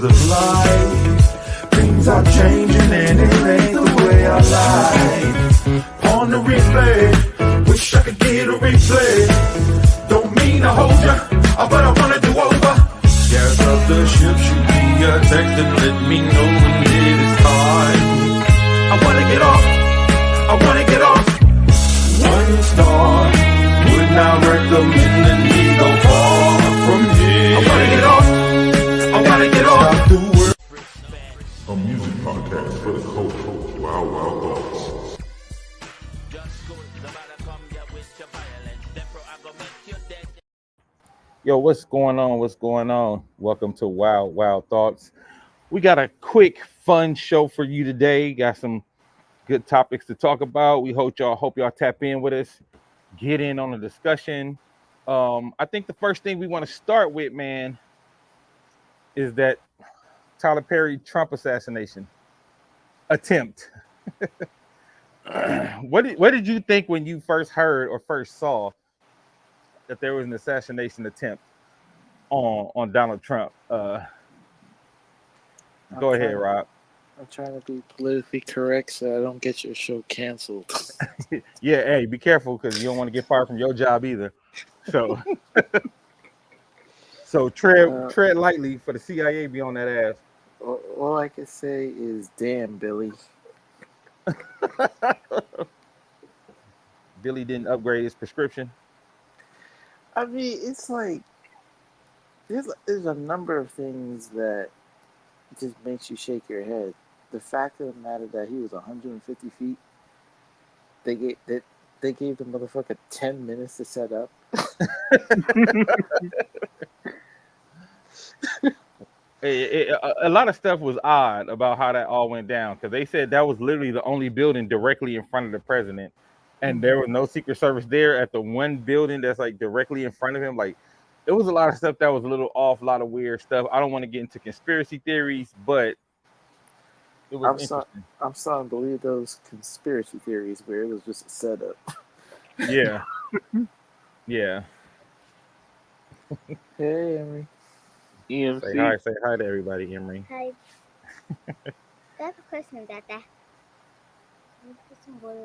of life. Things are changing and it ain't the way I like. On the replay, wish I could get a replay. Don't mean to hold ya, but I wanna do over. Gas up the ship, shoot me a text and let me know when it is time. I wanna get off, I wanna get off. 1 star, would not recommend that we go far from here. I wanna get off, I wanna get off. Stop the world. A music podcast for the culture. Wild, wild thoughts. Yo, what's going on? What's going on? Welcome to Wild, Wild Thoughts. We got a quick, fun show for you today. Got some good topics to talk about. We hope y'all tap in with us, get in on the discussion. I think the first thing we want to start with, man, is that Tyler Perry Trump assassination attempt. What did you think when you first heard or first saw that there was an assassination attempt on Donald Trump? Go ahead, Rob. I'm trying to be politically correct so I don't get your show canceled. Yeah, hey, be careful because you don't want to get fired from your job either. So, tread lightly for the CIA be on that ass. All I can say is, damn, Billy. Billy didn't upgrade his prescription. I mean, it's like there's a number of things that just makes you shake your head. The fact of the matter that he was 150 feet, they gave the motherfucker 10 minutes to set up. A lot of stuff was odd about how that all went down because they said that was literally the only building directly in front of the president, and there was no Secret Service there at the one building that's like directly in front of him. Like, it was a lot of stuff that was a little off, a lot of weird stuff. I don't want to get into conspiracy theories, but it was interesting. I'm starting to believe those conspiracy theories where it was just a setup. Yeah. Yeah. Hey, Emery. EMC. Say hi to everybody, Emery. Hi. I have a question about that. Put some water.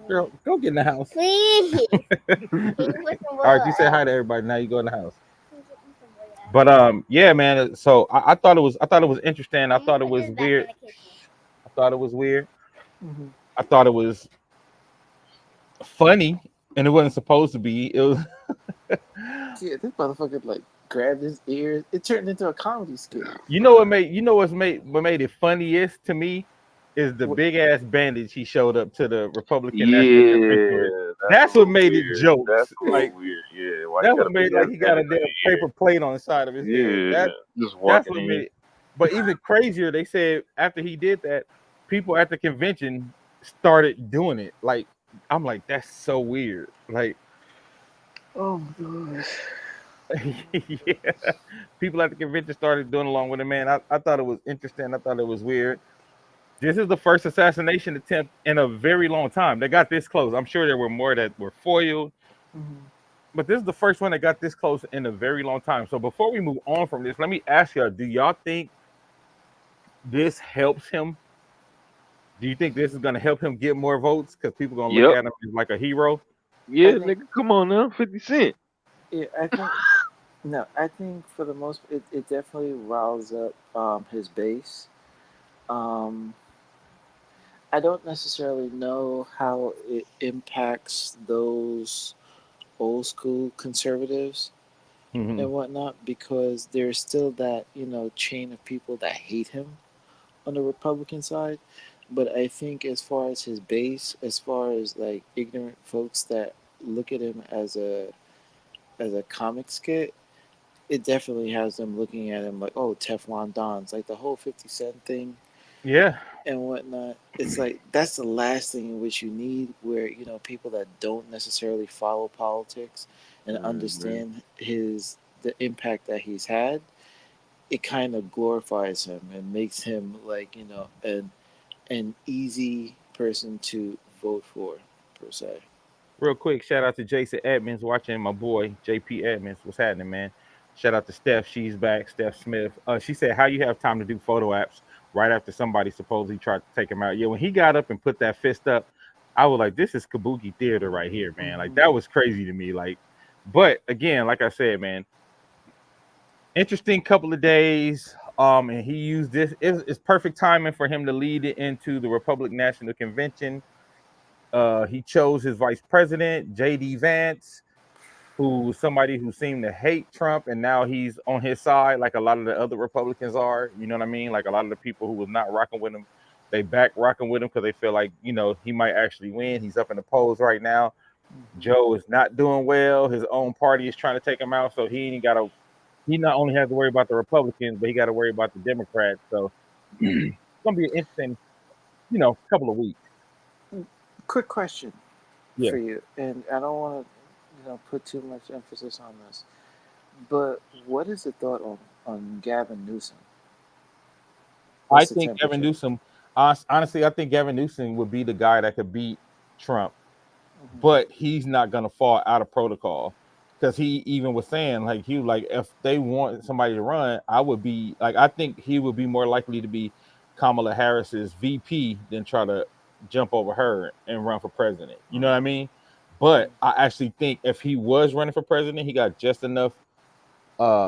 Girl, go get in the house. Please. Can you put some water? All right, you say hi to everybody. Now you go in the house. But yeah, man. So I thought it was interesting. I thought it was weird. Mm-hmm. I thought it was funny, and it wasn't supposed to be. It was. Yeah, this motherfucker like grabbed his ears. It turned into a comedy skit. What made it funniest to me is the big ass bandage he showed up to the Republican National Convention. That's what made it jokes. That's like weird. Yeah, that's what made like he got a damn paper plate on the side of his head. That's what made it. But even crazier, they said after he did that, people at the convention started doing it. Like, I'm like, that's so weird. Like, oh my gosh. Yeah, people at the convention started doing along with it, man. I thought it was interesting. I thought it was weird. This is the first assassination attempt in a very long time. They got this close. I'm sure there were more that were foiled, but this is the first one that got this close in a very long time. So before we move on from this, let me ask y'all, do y'all think this helps him? Do you think this is going to help him get more votes because people are going to look at him as like a hero? Yeah, nigga, come on now, 50 Cent. Yeah, I think for the most part, it definitely riles up his base. I don't necessarily know how it impacts those old school conservatives and whatnot, because there's still that, chain of people that hate him on the Republican side. But I think as far as his base, as far as like ignorant folks that look at him as a comic skit, it definitely has them looking at him like, oh, Teflon Dons, like the whole 50 Cent thing. Yeah. And whatnot. It's like that's the last thing in which you need, where people that don't necessarily follow politics and understand the impact that he's had, it kind of glorifies him and makes him like an easy person to vote for, per se. Real quick, shout out to Jason Edmonds watching, my boy JP Edmonds. What's happening, man? Shout out to Steph. She's back. Steph Smith. She said, "How you have time to do photo apps right after somebody supposedly tried to take him out?" Yeah, when he got up and put that fist up, I was like, "This is kabuki theater right here, man." Like that was crazy to me. Like, but again, like I said, man, interesting couple of days. And he used this. It's perfect timing for him to lead it into the Republican National Convention. He chose his vice president, J.D. Vance, who's somebody who seemed to hate Trump, and now he's on his side, like a lot of the other Republicans are. You know what I mean? Like a lot of the people who was not rocking with him, they back rocking with him because they feel like, you know, he might actually win. He's up in the polls right now. Joe is not doing well. His own party is trying to take him out, so he not only has to worry about the Republicans, but he got to worry about the Democrats. So it's gonna be an interesting, you know, couple of weeks. Quick question Yeah. for you, and I don't want to, put too much emphasis on this, but what is the thought on Gavin Newsom? I think Gavin Newsom, honestly, I think Gavin Newsom would be the guy that could beat Trump, but he's not gonna fall out of protocol. Because he even was saying, like, he was like, if they want somebody to run, I would be like, I think he would be more likely to be Kamala Harris's VP than try to jump over her and run for president. You know what I mean? But I actually think if he was running for president, he got just enough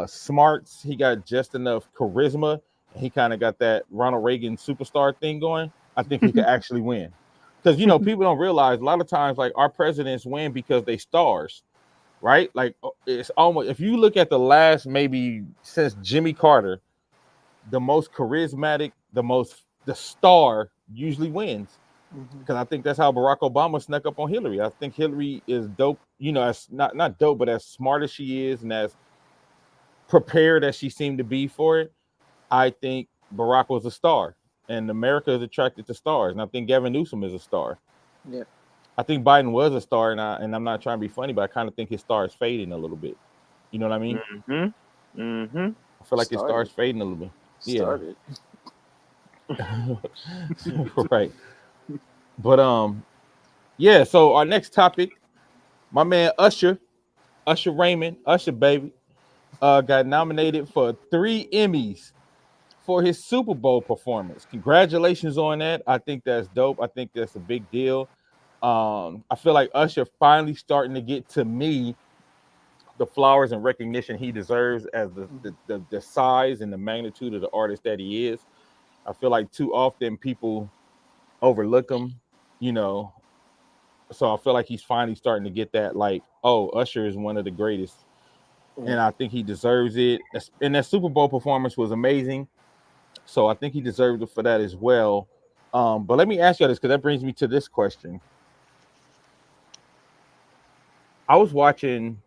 smarts, he got just enough charisma, and he kind of got that Ronald Reagan superstar thing going. I think he could actually win. Because, you know, people don't realize a lot of times, like, our presidents win because they stars. Right? Like, it's almost, if you look at the last, maybe since Jimmy Carter, the most charismatic, the star usually wins. Because I think that's how Barack Obama snuck up on Hillary. I think Hillary is dope, you know, as not dope, but as smart as she is and as prepared as she seemed to be for it. I think Barack was a star, and America is attracted to stars. And I think Gavin Newsom is a star. Yeah. I think Biden was a star, and I'm not trying to be funny, but I kind of think his star is fading a little bit. You know what I mean? I feel like his star is fading a little bit. Started. Yeah. Right. But yeah. So our next topic, my man Usher Raymond, Usher baby, got nominated for 3 Emmys for his Super Bowl performance. Congratulations on that. I think that's dope. I think that's a big deal. I feel like Usher finally starting to get, to me, the flowers and recognition he deserves as the size and the magnitude of the artist that he is. I feel like too often people overlook him, you know. So I feel like he's finally starting to get that, like, oh, Usher is one of the greatest. And I think he deserves it. And that Super Bowl performance was amazing. So I think he deserved it for that as well. But let me ask you this, because that brings me to this question. I was watching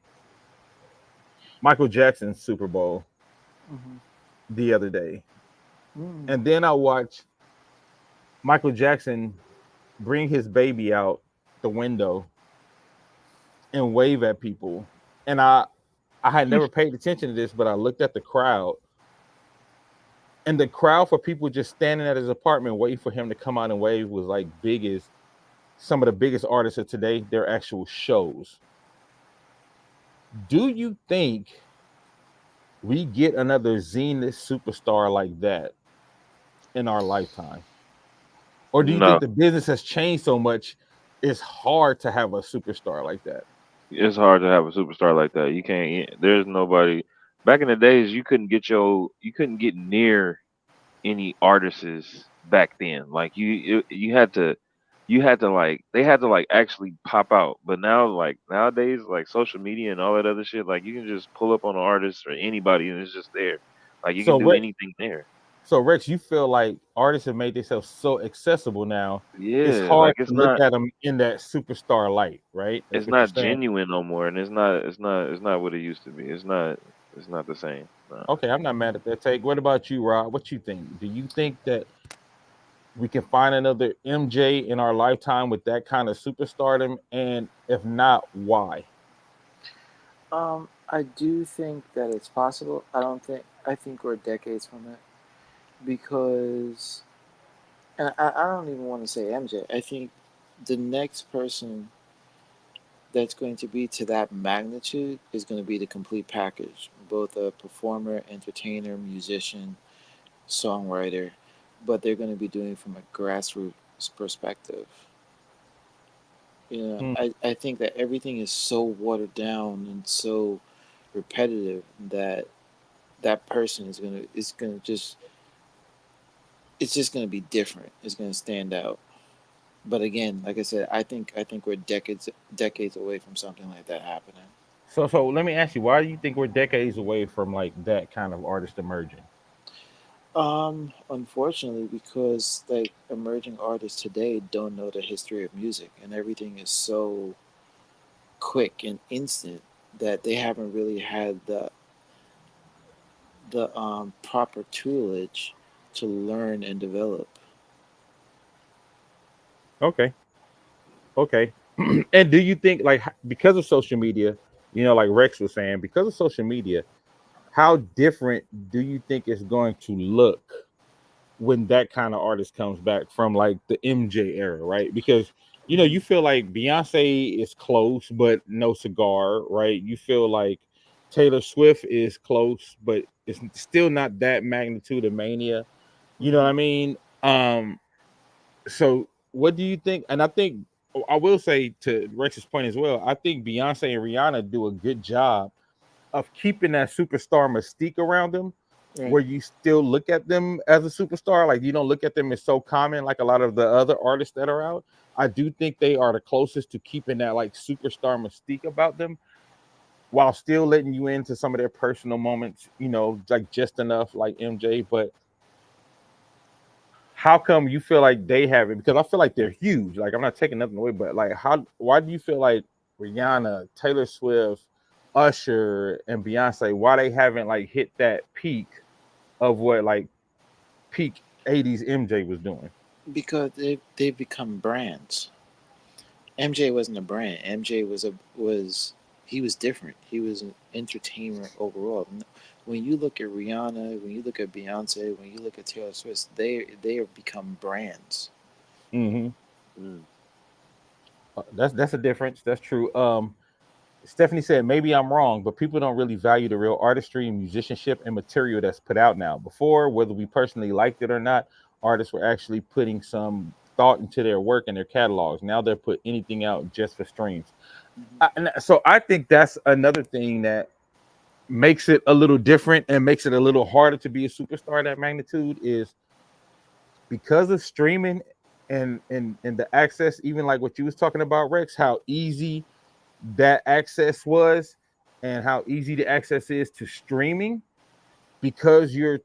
Michael Jackson's Super Bowl the other day. And then I watched Michael Jackson bring his baby out the window and wave at people. And I had never paid attention to this, but I looked at the crowd. And the crowd for people just standing at his apartment waiting for him to come out and wave was like big as some of the biggest artists of today, their actual shows. Do you think we get another Zenith superstar like that in our lifetime? Or do you think the business has changed so much, it's hard to have a superstar like that? It's hard to have a superstar like that. You can't. There's nobody. Back in the days, you couldn't get near any artists back then. Like you had to like, they had to like actually pop out. But now, like nowadays, like social media and all that other shit, like you can just pull up on an artist or anybody and it's just there. Like you can do anything there. So Rex, you feel like artists have made themselves so accessible now. Yeah, it's hard like to look at them in that superstar light, right? It's not genuine no more, and it's not what it used to be. It's not the same. No. Okay, I'm not mad at that take. What about you, Rob? What you think? Do you think that we can find another MJ in our lifetime with that kind of superstardom? And if not, why? I do think that it's possible. I think we're decades from it. Because, and I don't even want to say MJ. I think the next person that's going to be to that magnitude is going to be the complete package. both a performer, entertainer, musician, songwriter, but they're going to be doing it from a grassroots perspective. Mm. I think that everything is so watered down and so repetitive that that person is gonna just it's just gonna be different. It's gonna stand out. But again, like I said, I think we're decades away from something like that happening. So let me ask you, why do you think we're decades away from like that kind of artist emerging? Unfortunately, because like emerging artists today don't know the history of music, and everything is so quick and instant that they haven't really had the proper tutelage to learn and develop. Okay, okay. And do you think like because of social media, like Rex was saying, because of social media, how different do you think it's going to look when that kind of artist comes back from like the MJ era, right? Because you feel like Beyonce is close but no cigar, right? You feel like Taylor Swift is close, but it's still not that magnitude of mania. You know what Hmm. I mean? So what do you think? And I think I will say to Rex's point as well, I think Beyonce and Rihanna do a good job of keeping that superstar mystique around them, Right. where you still look at them as a superstar. Like you don't look at them as so common like a lot of the other artists that are out. I do think they are the closest to keeping that like superstar mystique about them while still letting you into some of their personal moments, like just enough like MJ. But how come you feel like they haven't? Because I feel like they're huge. Like I'm not taking nothing away, but like why do you feel like Rihanna, Taylor Swift, Usher, and Beyonce, why they haven't like hit that peak of what like peak 80s MJ was doing? Because they've become brands. MJ wasn't a brand. MJ was he was different. He was an entertainer overall. When you look at Rihanna, when you look at Beyonce, when you look at Taylor Swift, they have become brands. Hmm. Mm. That's a difference. That's true. Stephanie said, maybe I'm wrong, but people don't really value the real artistry and musicianship and material that's put out now. Before, whether we personally liked it or not, artists were actually putting some thought into their work and their catalogs. Now they're put anything out just for streams. Hmm. And so I think that's another thing that makes it a little different and makes it a little harder to be a superstar of that magnitude is because of streaming and the access, even like what you was talking about, Rex, how easy that access was and how easy the access is to streaming because you're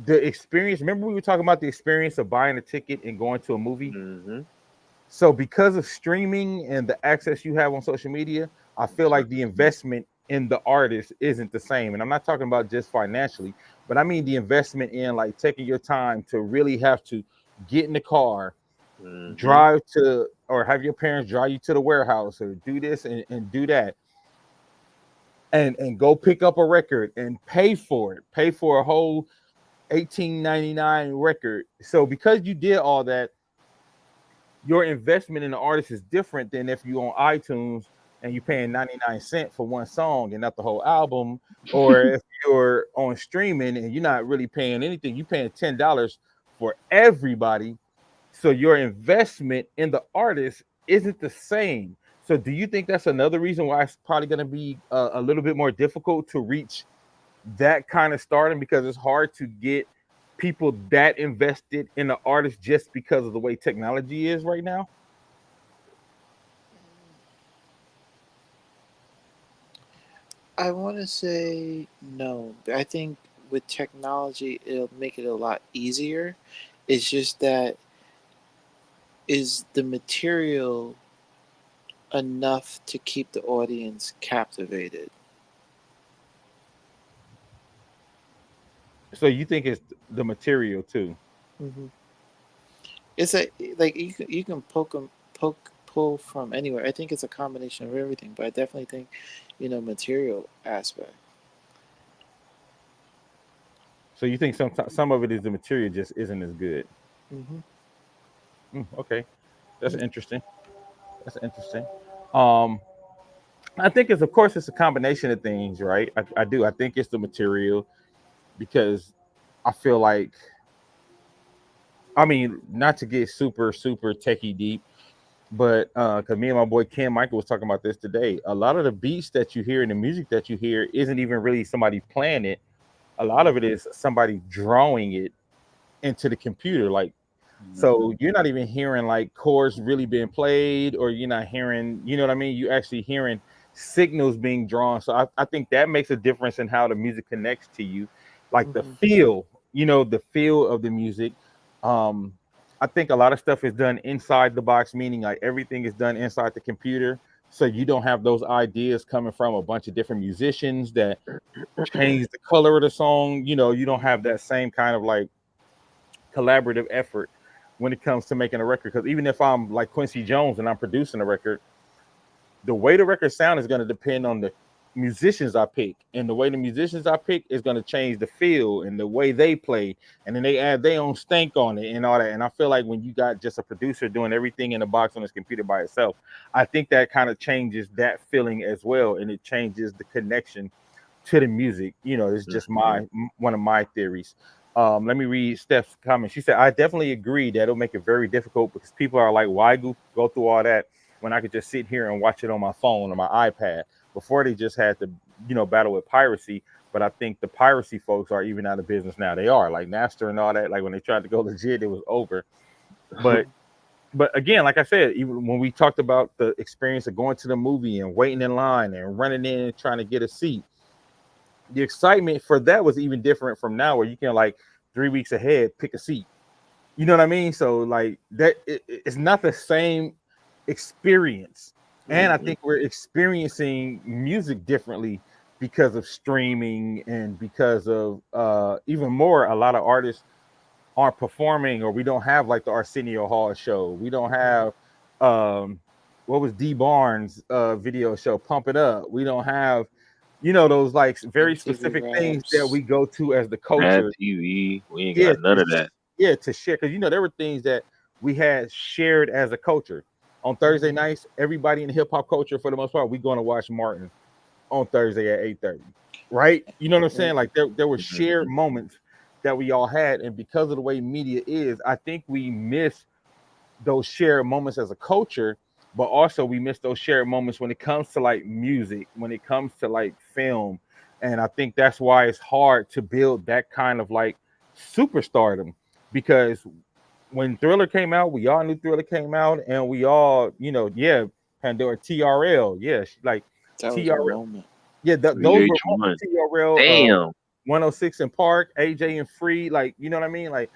the experience. Remember, we were talking about the experience of buying a ticket and going to a movie. Mm-hmm. So, because of streaming and the access you have on social media, I feel like the investment in the artist isn't the same. And I'm not talking about just financially, but I mean the investment in like taking your time to really have to get in the car, Mm-hmm. drive to, or have your parents drive you to the warehouse or do this and do that and go pick up a record and pay for it, pay for a whole 18.99 record. So because you did all that, your investment in the artist is different than if you on iTunes and you're paying 99 cents for one song and not the whole album, or if you're on streaming and you're not really paying anything, you're paying $10 for everybody. So your investment in the artist isn't the same. So do you think that's another reason why it's probably going to be a little bit more difficult to reach that kind of stardom because it's hard to get people that invested in the artist just because of the way technology is right now? I want to say no. I think with technology, it'll make it a lot easier. It's just that is the material enough to keep the audience captivated? So you think it's the material too? Hmm. It's a like you can poke pull from anywhere. I think it's a combination of everything, but I definitely think, material aspect. So you think some of it is the material just isn't as good? Hmm. Okay, that's interesting. That's interesting. Um, I think it's, of course, it's a combination of things, right? I do. I think it's the material because I feel like, I mean, not to get super techie deep, but because me and my boy Ken Michael was talking about this today, a lot of the beats that you hear and the music that you hear isn't even really somebody playing it. A lot of it is somebody drawing it into the computer. Like, so you're not even hearing like chords really being played, or you're not hearing, you know what I mean? You actually hearing signals being drawn. So I think that makes a difference in how the music connects to you, like the feel, the feel of the music. Um, I think a lot of stuff is done inside the box, meaning like everything is done inside the computer. So you don't have those ideas coming from a bunch of different musicians that change the color of the song. You don't have that same kind of like collaborative effort when it comes to making a record. Because even if I'm like Quincy Jones and I'm producing a record, the way the record sound is going to depend on the musicians I pick, and the way the musicians I pick is going to change the feel and the way they play, and then they add their own stank on it and all that. And I feel like when you got just a producer doing everything in the box on his computer by itself, I think that kind of changes that feeling as well, and it changes the connection to the music. It's just one of my theories. Let me read Steph's comment. She said, I definitely agree that it'll make it very difficult because people are like, why go through all that when I could just sit here and watch it on my phone or my iPad? Before they just had to, battle with piracy. But I think the piracy folks are even out of business now. They are like Napster and all that. Like when they tried to go legit, it was over. But again, like I said, even when we talked about the experience of going to the movie and waiting in line and running in and trying to get a seat, the excitement for that was even different from now, where you can like 3 weeks ahead pick a seat. You know what I mean? So like that, it's not the same experience. And I think we're experiencing music differently because of streaming and because of even more, a lot of artists aren't performing, or we don't have like the Arsenio Hall show. We don't have what was D Barnes video show, Pump It Up. We don't have those like very specific things that we go to as the culture. TV, we ain't got none of that. Yeah, to share, because there were things that we had shared as a culture. On Thursday nights, everybody in the hip hop culture, for the most part, we going to watch Martin on Thursday at 8:30, right? You know what I'm saying? Like there were shared moments that we all had, and because of the way media is, I think we miss those shared moments as a culture, but also we miss those shared moments when it comes to like music, when it comes to like film, and I think that's why it's hard to build that kind of like superstardom, because when Thriller came out, we all knew Thriller came out, and we all, Pandora, TRL, like That was a TRL, moment. those were VH1. TRL, Damn. 106 in Park, AJ and Free, like, you know what I mean? Like,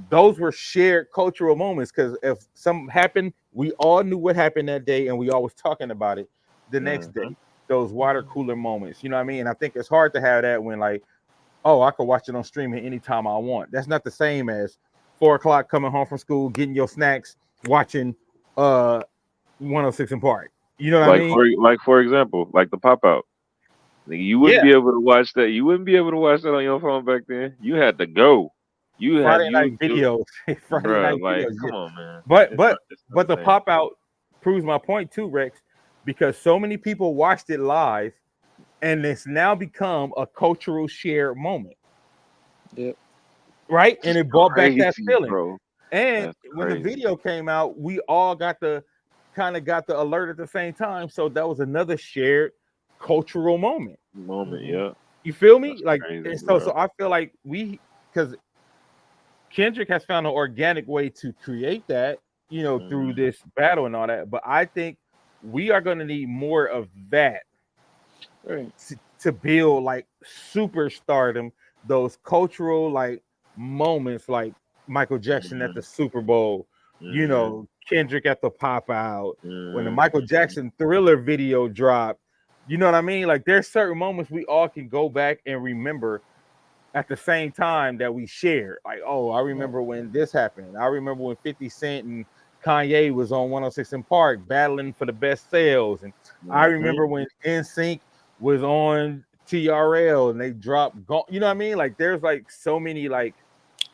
those were shared cultural moments, because if something happened, we all knew what happened that day, and we all was talking about it the next day. Those water cooler moments, you know what I mean? And I think it's hard to have that when like, oh, I could watch it on streaming anytime I want. That's not the same as 4 o'clock coming home from school, getting your snacks, watching 106 in Park. You know what I mean? For example, like the pop out. You wouldn't be able to watch that. You wouldn't be able to watch that on your phone back then. You had to go. You Friday had night videos. Friday night like, videos. come on, man. But the pop out proves my point too, Rex, because so many people watched it live, and it's now become a cultural shared moment. Yep. Right? And it brought back that feeling. Bro. And when the video came out, we all got the alert at the same time. So that was another shared cultural moment. Yeah. You feel me? That's like, crazy, so I feel like because Kendrick has found an organic way to create that, through this battle and all that. But I think we are going to need more of that to build like superstardom, those cultural like moments, like Michael Jackson at the Super Bowl, Kendrick at the pop out, when the Michael Jackson Thriller video dropped. You know what I mean? Like, there's certain moments we all can go back and remember at the same time that we share. Like, oh, I remember when this happened. I remember when 50 Cent and Kanye was on 106 in Park battling for the best sales. And I remember when NSYNC was on TRL and they dropped, you know what I mean? Like, there's like so many like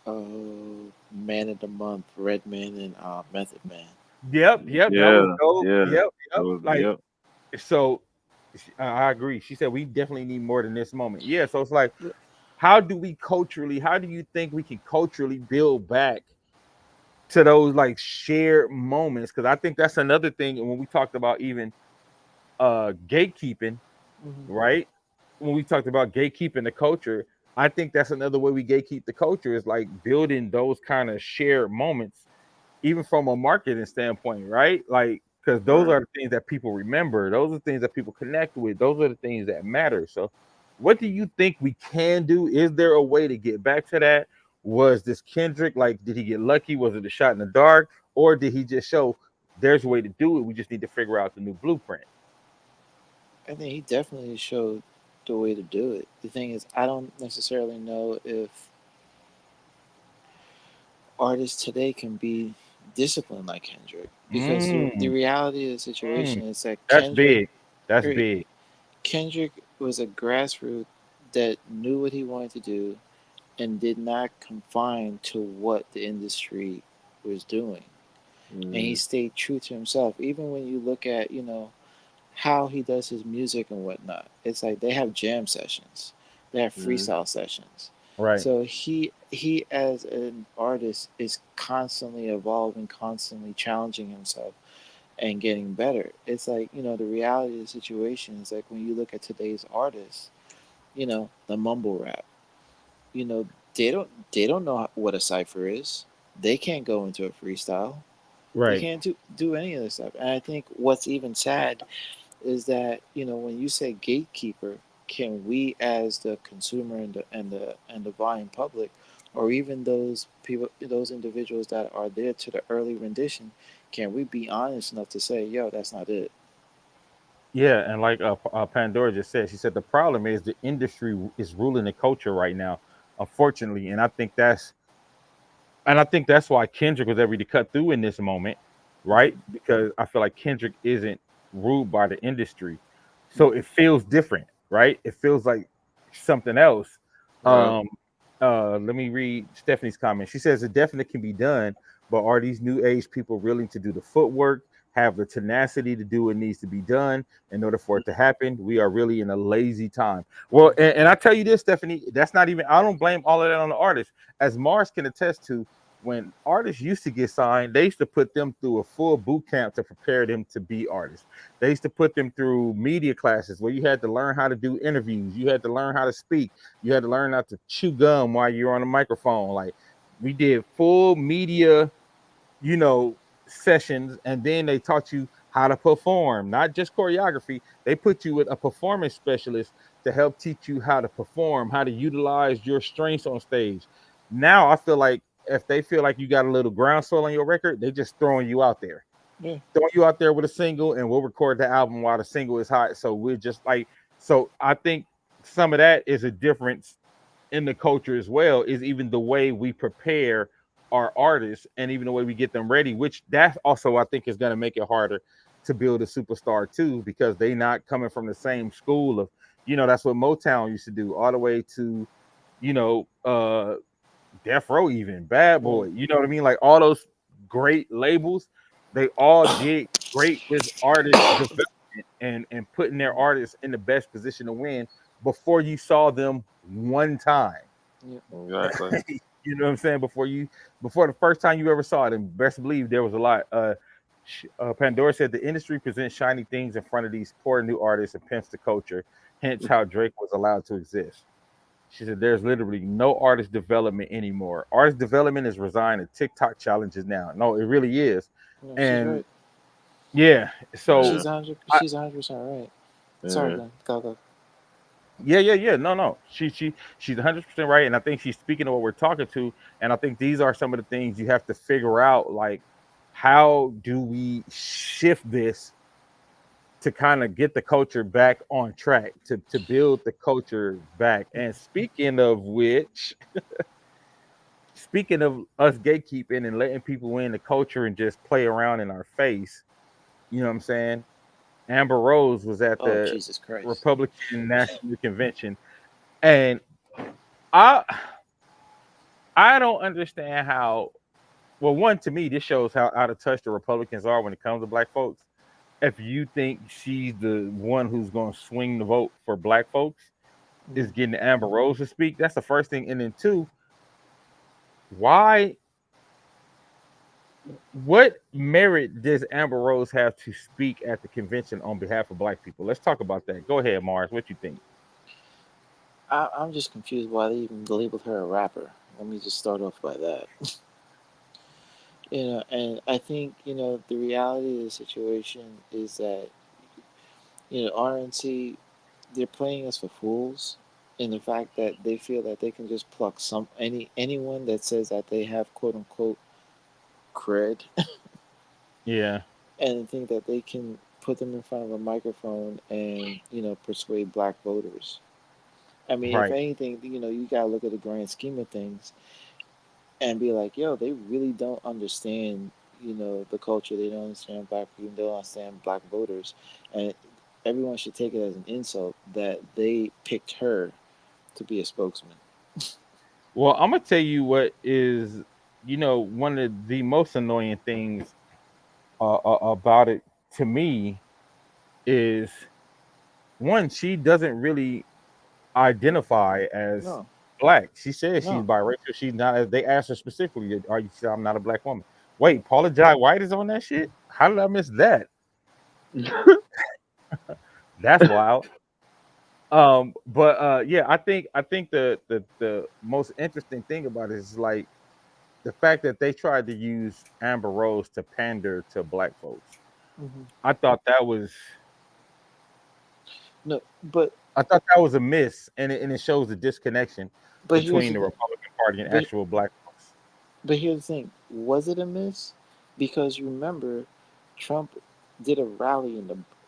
Man of the Month, Redman and Method Man. Yep. That was dope. Yep. Like, So I agree. She said we definitely need more than this moment. Yeah. So it's like, how do we culturally? How do you think we can culturally build back to those like shared moments? Because I think that's another thing. And when we talked about even gatekeeping, Mhm. right? When we talked about gatekeeping the culture, I think that's another way we gatekeep the culture is like building those kind of shared moments, even from a marketing standpoint, right? Like, because those Right. are the things that people remember, those are the things that people connect with, those are the things that matter. So, what do you think we can do? Is there a way to get back to that? Was this Kendrick like, did he get lucky? Was it a shot in the dark? Or did he just show there's a way to do it? We just need to figure out the new blueprint. I think he definitely showed the way to do it. The thing is, I don't necessarily know if artists today can be disciplined like Kendrick, because the Mm, reality of the mm. situation is that That's big. That's er, big. Kendrick was a grassroots that knew what he wanted to do and did not confine to what the industry was doing. And he Mm-hmm. stayed true to himself. Even when you look at, how he does his music and whatnot, it's like they have jam sessions, they have Mm-hmm. freestyle sessions. Right. So he as an artist is constantly evolving, constantly challenging himself and getting better. It's like, the reality of the situation is like when you look at today's artists, the mumble rap, you know, they don't know what a cipher is. They can't go into a freestyle. They Right. can't do any of this stuff. And I think what's even sad is that, when you say gatekeeper, can we as the consumer and the buying public, or even those people, those individuals that are there to the early rendition, can we be honest enough to say, yo, that's not it? Yeah, and like Pandora just said, she said the problem is the industry is ruling the culture right now, unfortunately, and I think that's why Kendrick was able to cut through in this moment, right? Because I feel like Kendrick isn't ruled by the industry, so it feels different, right? It feels like something else. Right. Um, let me read Stephanie's comment. She says it definitely can be done, but are these new age people willing to do the footwork, have the tenacity to do what needs to be done in order for it to happen? We are really in a lazy time. Well, and I tell you this, Stephanie, that's not even. I don't blame all of that on the artist, as Mars can attest to. When artists used to get signed, they used to put them through a full boot camp to prepare them to be artists. They used to put them through media classes where you had to learn how to do interviews, you had to learn how to speak, you had to learn not to chew gum while you're on a microphone. Like, we did full media, you know, sessions, and then they taught you how to perform, not just choreography. They put you with a performance specialist to help teach you how to perform, how to utilize your strengths on stage. Now I feel like if they feel like you got a little groundswell on your record, they just throwing you out there. Yeah. Throwing you out there with a single, and we'll record the album while the single is hot. So we're just like, so I think some of that is a difference in the culture as well, is even the way we prepare our artists and even the way we get them ready, which that also I think is going to make it harder to build a superstar too, because they not coming from the same school of, that's what Motown used to do all the way to, you know, Death Row, even Bad Mm. Boy, you know what I mean? Like all those great labels, they all did great with artist development and putting their artists in the best position to win before you saw them one time. Yeah. Exactly. You know what I'm saying? Before the first time you ever saw it, and best believe there was a lot. Pandora said the industry presents shiny things in front of these poor new artists and pimps the culture. Hence how Drake was allowed to exist. She said there's literally no artist development anymore. Artist development is resigned to TikTok challenges now. No, it really is. No, she's And right. yeah, so Yeah. She's 100% right. Sorry, Yeah. Glenn. Go. yeah. No. She's 100% right, and I think she's speaking of what we're talking to. And I think these are some of the things you have to figure out, like how do we shift this to kind of get the culture back on track, to build the culture back. And speaking of us gatekeeping and letting people in the culture and just play around in our face, you know what I'm saying? Amber Rose was at Oh, the Jesus Christ. Republican National Convention, and I I don't understand how. Well, one, to me, this shows how out of touch the Republicans are when it comes to black folks. if you think she's the one who's going to swing the vote for black folks, is getting Amber Rose to speak. That's the first thing. And then two, why? What merit does Amber Rose have to speak at the convention on behalf of black people? Let's talk about that. Go ahead, Mars. What you think? I'm just confused why they even labeled her a rapper. Let me just start off by that. And I think, the reality of the situation is that, RNC, they're playing us for fools in the fact that they feel that they can just pluck anyone that says that they have quote unquote cred Yeah. and think that they can put them in front of a microphone and, persuade black voters. I mean, if Right. anything, you gotta look at the grand scheme of things and be like, yo, they really don't understand, the culture. They don't understand black people. They don't understand black voters, and everyone should take it as an insult that they picked her to be a spokesman. Well, I'm gonna tell you what is, one of the most annoying things about it to me is one, she doesn't really identify as No, black. She says she's no. biracial. She's not. They asked her specifically, "Are you sure I'm not a black woman?" Wait, Paula Jai White is on that shit. How did I miss that? That's wild. But yeah, I think the most interesting thing about it is like the fact that they tried to use Amber Rose to pander to black folks. Hmm. I thought that was No, but I thought that was a miss, and it shows the disconnection but here's between the the thing. Republican Party and But actual black folks. but here's the thing. Was it a miss? Because you remember, Trump did a rally in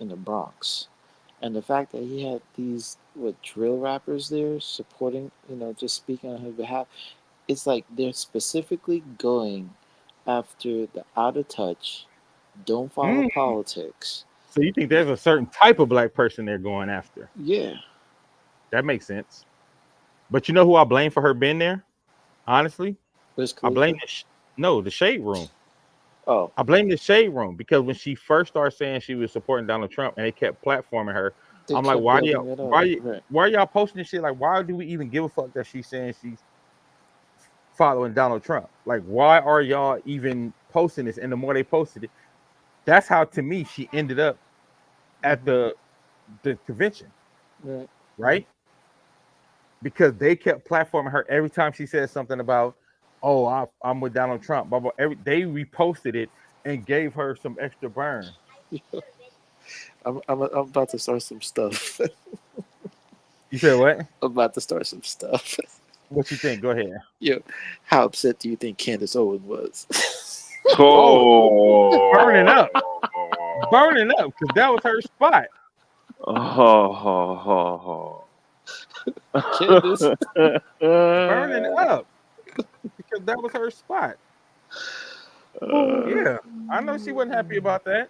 the Bronx, and the fact that he had these drill rappers there supporting, just speaking on his behalf, it's like they're specifically going after the out of touch, don't follow Mm. politics. So you think there's a certain type of black person they're going after? Yeah, That makes sense. But you know who I blame for her being there? Honestly, Wiz I blame Khalifa. no, the shade room. Oh, I blame the shade room because when she first started saying she was supporting Donald Trump and they kept platforming her, they I'm like, kept building it up. Right. why are y'all posting this shit? Like, why do we even give a fuck that she's saying she's following Donald Trump? Like, why are y'all even posting this? And the more they posted it, that's how to me she ended up at Hmm. the convention, Right. right? Because they kept platforming her every time she said something about, oh, I'm with Donald Trump. Blah, blah. They reposted it and gave her some extra burn. I'm about to start some stuff. You said what? I'm about to start some stuff. What you think? Go ahead. Yo, how upset do you think Candace Owen was? Oh, Oh. burning up, burning up, because that was her spot. Oh. Candace. Burning up because that was her spot. Yeah, I know she wasn't happy about that,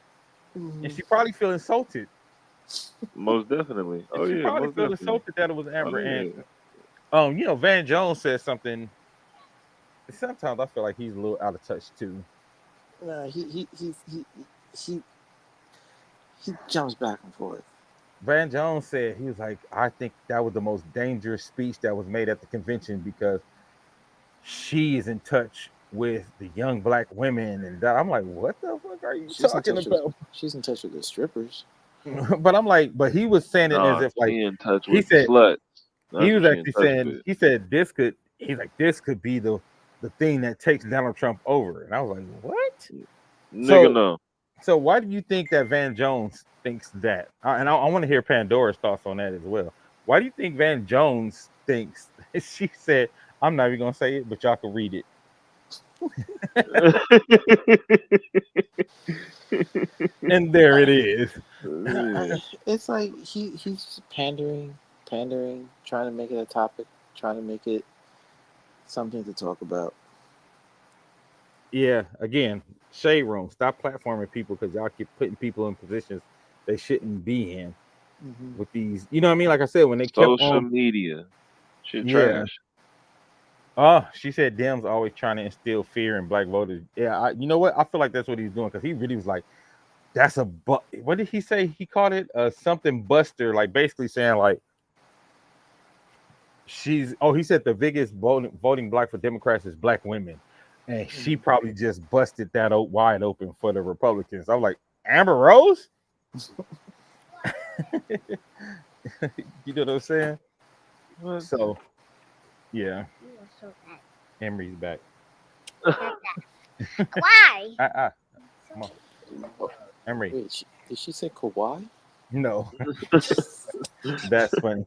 and Mhm. she probably feel insulted. Most definitely. Oh She yeah, probably most feel definitely. insulted that it was Oh Amber. And yeah. Van Jones said something. Sometimes I feel like he's a little out of touch too. Nah, he he jumps back and forth. Van Jones said he was like, I think that was the most dangerous speech that was made at the convention because she is in touch with the young black women and that. I'm like, what the fuck are you She's in talking touch with about? she's in touch with the strippers. But I'm like, but he was saying it as Nah, if like she in touch he with the said sluts. he That's was what she in actually touch saying with. he said this could be the thing that takes Donald Trump over. And I was like, what? Nigga So no. so why do you think that Van Jones thinks that? I want to hear Pandora's thoughts on that as well. Why do you think Van Jones thinks she said, I'm not even gonna say it, but y'all can read it. And there it is. It's like he's pandering, trying to make it a topic, trying to make it something to talk about. Yeah, again, shade room. Stop platforming people because y'all keep putting people in positions they shouldn't be in Hmm. with these. You know what I mean? Like I said, when they kept Social on, media. Shit yeah. trash. Oh, she said Dems always trying to instill fear in black voters. Yeah, you know what? I feel like that's what he's doing because he really was like, that's what did he say? He called it something buster, like basically saying like he said the biggest voting block for Democrats is black women. And she probably just busted that wide open for the Republicans. I'm like, Amber Rose? You know what I'm saying? So, yeah. You are so bad. Emery's back. Why? Come on. Emery. Wait, did she say Kawhi? No. That's funny.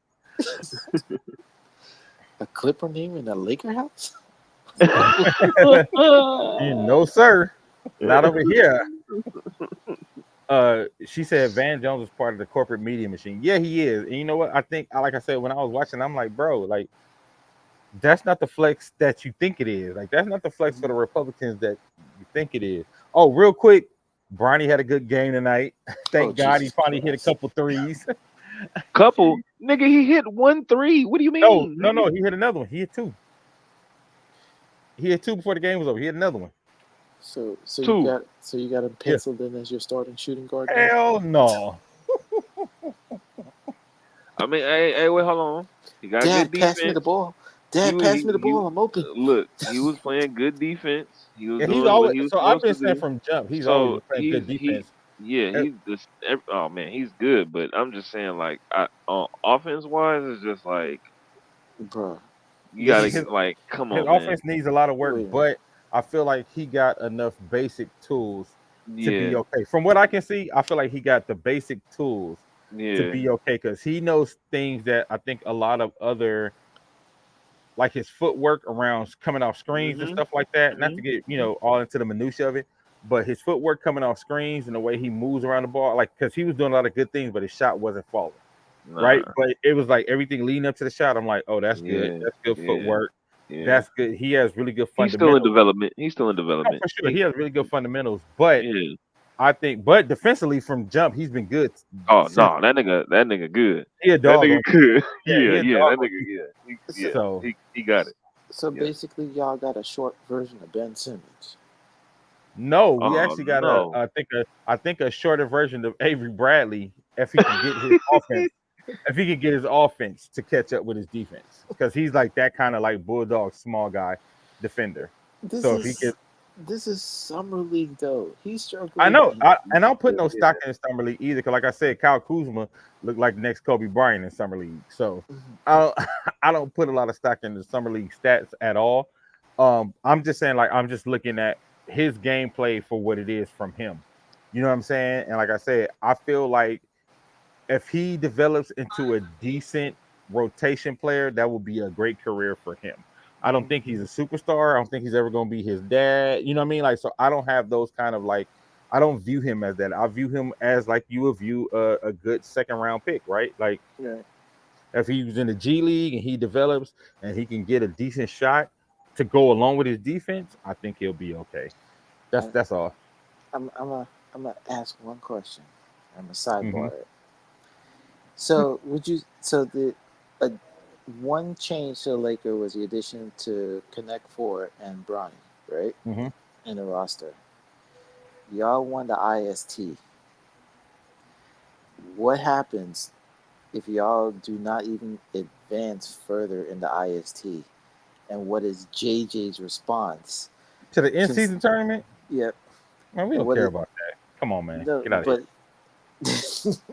A Clipper name in a Laker house? No, sir. Not over here. She said Van Jones is part of the corporate media machine. Yeah, he is. And you know what? I think, like I said, when I was watching, I'm like, bro, like, that's not the flex that you think it is. Like, that's not the flex for the Republicans that you think it is. Oh, real quick, Bronny had a good game tonight. Thank God he finally hit a couple threes. Couple? Nigga, he hit 1 3. What do you mean? No. He hit another one. He hit 2. He hit 2 before the game was over. He hit another one. So Two. you got him penciled in as your starting shooting guard? Hell no. I mean, hey, wait, hold on. He got Dad, good defense. pass me the ball. Dad, pass me the ball. I'm open. Look, he was playing good defense. He was Yeah, doing he's what always he was so I've supposed been to saying do. from jump. He's So always playing good defense. He's just. Oh man, he's good. But I'm just saying, like, offense wise, it's just like, Bro. you gotta like, come His on, man. offense needs a lot of work, Wait. but I feel like he got enough basic tools to be Yeah, okay. From what I can see, I feel like he got the basic tools to yeah. be okay because he knows things that I think a lot of other, like his footwork around coming off screens and stuff like that. Not to get all into the minutia of it, but his footwork coming off screens and the way he moves around the ball, like because he was doing a lot of good things, but his shot wasn't falling. Right, but it was like everything leading up to the shot. I'm like, oh, that's good. That's good footwork. Yeah. That's good. He has really good fundamentals. He's still in development. No, for sure. He has really good fundamentals, but Yeah. I think, but defensively from jump, he's been good. Oh no, that nigga good. He a dog. That nigga good. Yeah, That nigga. So he got it. So basically, y'all got a short version of Ben Simmons. no, we actually got I think a shorter version of Avery Bradley if he can get his offense. If he can get his offense to catch up with his defense, because he's like that kind of like bulldog small guy defender. This is summer league though. He's struggling. I know, I don't put no stock in summer league either, because like I said, Kyle Kuzma looked like the next Kobe Bryant in summer league. So I don't put a lot of stock in the summer league stats at all. I'm just saying, like, I'm just looking at his gameplay for what it is from him. You know what I'm saying? And like I said, I feel like if he develops into a decent rotation player, that will be a great career for him. I don't think he's a superstar. I don't think he's ever going to be his dad. You know what I mean? Like, so I don't have those kind of like, I don't view him as that. I view him as like you would view a good second round pick, right? Like, if he was in the G League and he develops and he can get a decent shot to go along with his defense, I think he'll be okay. That's all. I'm gonna ask one question. I'm a sidebar. So one change to the Laker was the addition to Connect Four and Bronny, right? In the roster. Y'all won the IST. What happens if y'all do not even advance further in the IST? And what is JJ's response to the in-season tournament? Yep. Man, we don't care about that. Come on, man. No, get out of here.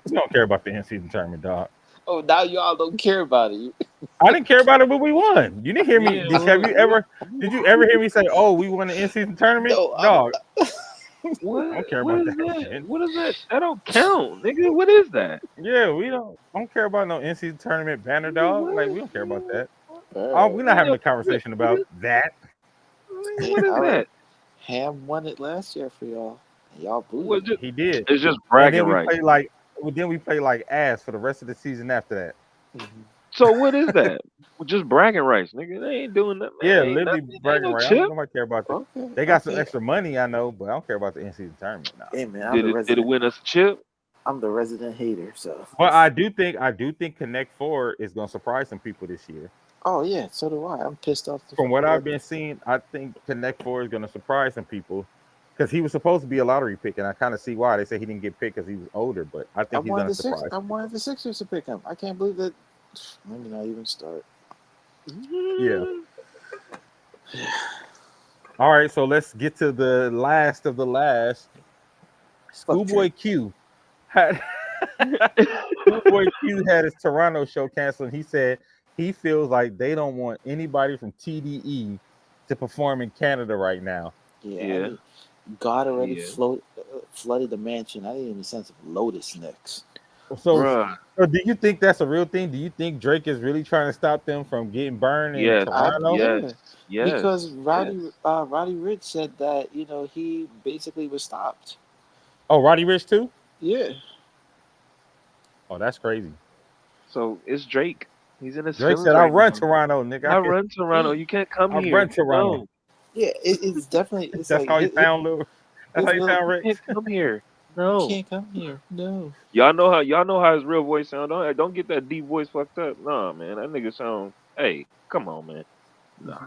We don't care about the in-season tournament, dog. Oh, now y'all don't care about it. I didn't care about it, but we won. You didn't hear me. Did you ever hear me say, "Oh, we won the in-season tournament"? No, dog. What? I don't care about that. Man. What is that? That don't count, nigga. What is that? Yeah, we don't care about no in-season tournament banner, dog. Like, we don't care about that. We're not having a conversation about that. What is that? Ham won it last year for y'all. Y'all booed. He did. It's just bragging rights. Then we play like ass for the rest of the season after that. So what is that? Just bragging rights, nigga. They ain't doing that. Man. Yeah, literally bragging rights. Nobody care about that. Okay, they got some extra money, I know, but I don't care about the in-season tournament. No. Hey man, did it win us a chip? I'm the resident hater, so. Well, I do think Connect Four is gonna surprise some people this year. Oh yeah, so do I. I'm pissed off. From what I've been seeing, I think Connect Four is gonna surprise some people. because he was supposed to be a lottery pick, and I kind of see why they say he didn't get picked because he was older. But I I think he's wanted gonna the six. surprise. I wanted the Sixers to pick him. I can't believe that. Let me not even start. Yeah. All right, so let's get to the last of the last. Schoolboy Q had Schoolboy Q had his Toronto show canceled. And he said he feels like they don't want anybody from TDE to perform in Canada right now. Yeah, Yeah. I mean, God already Yeah. flooded the mansion. I didn't even sense of Lotus Nicks. So, Bruh. so do you think that's a real thing? Do you think Drake is really trying to stop them from getting burned in Yes. Toronto? Yes. Yes. Because Yes. Roddy Rich said that he basically was stopped. Oh, Roddy Rich too? Yeah, Oh, that's crazy. So it's Drake. He's in his Drake feelings said, "I right run now. Toronto, nigga. I run Toronto. You can't come I run here. Toronto." No, yeah. It's definitely it's That's like how he sound, Lou. That's how his you little. sound, you Rex. can't come here. You No. can't come here. No. Y'all know how his real voice sound. Don't get that deep voice fucked up. Nah, man. That nigga sound. Hey, come on, man. Nah.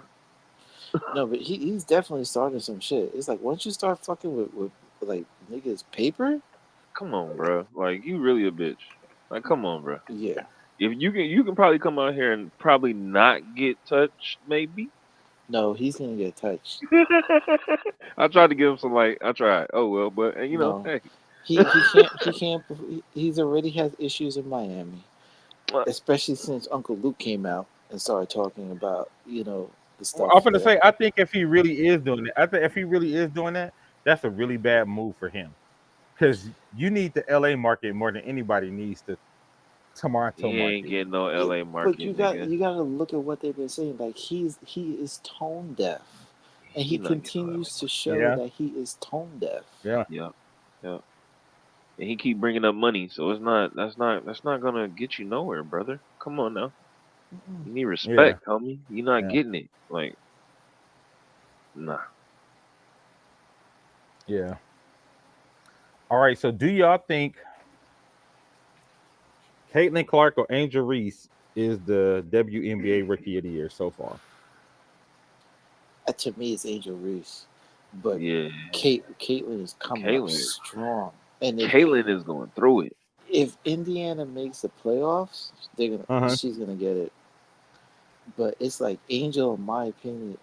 No, but he's definitely starting some shit. It's like once you start fucking with like niggas paper, Come on, bro. Like you really a bitch. Like come on, bro. yeah. If you can probably come out here and probably not get touched, maybe. No, he's gonna get touched. I tried to give him some like I tried. Oh well, but No, hey. he can't. He's already has issues in Miami, especially since Uncle Luke came out and started talking about the Well, stuff I'm gonna that. say, I think if he really is doing it, I think if he really is doing that, that's a really bad move for him. Because you need the LA market more than anybody needs the Toronto He ain't market. getting no LA But market, you nigga. gotta look at what they've been saying. Like he is tone deaf, and He he not getting no LA continues to market. show Yeah, that he is tone deaf. yeah, Yeah, yeah. And he keep bringing up money, so that's not gonna get you nowhere, brother. Come on now. Mm-mm. You need yeah, respect, homie. You're not yeah, getting it. Like, nah. yeah. All right. So, do y'all think Caitlin Clark or Angel Reese is the WNBA Rookie of the Year so far? To me, it's Angel Reese, but Yeah. Caitlyn is coming up Caitlyn strong. And Caitlyn is going through it. if Indiana makes the playoffs, Uh huh. she's gonna get it. But it's like Angel, in my opinion,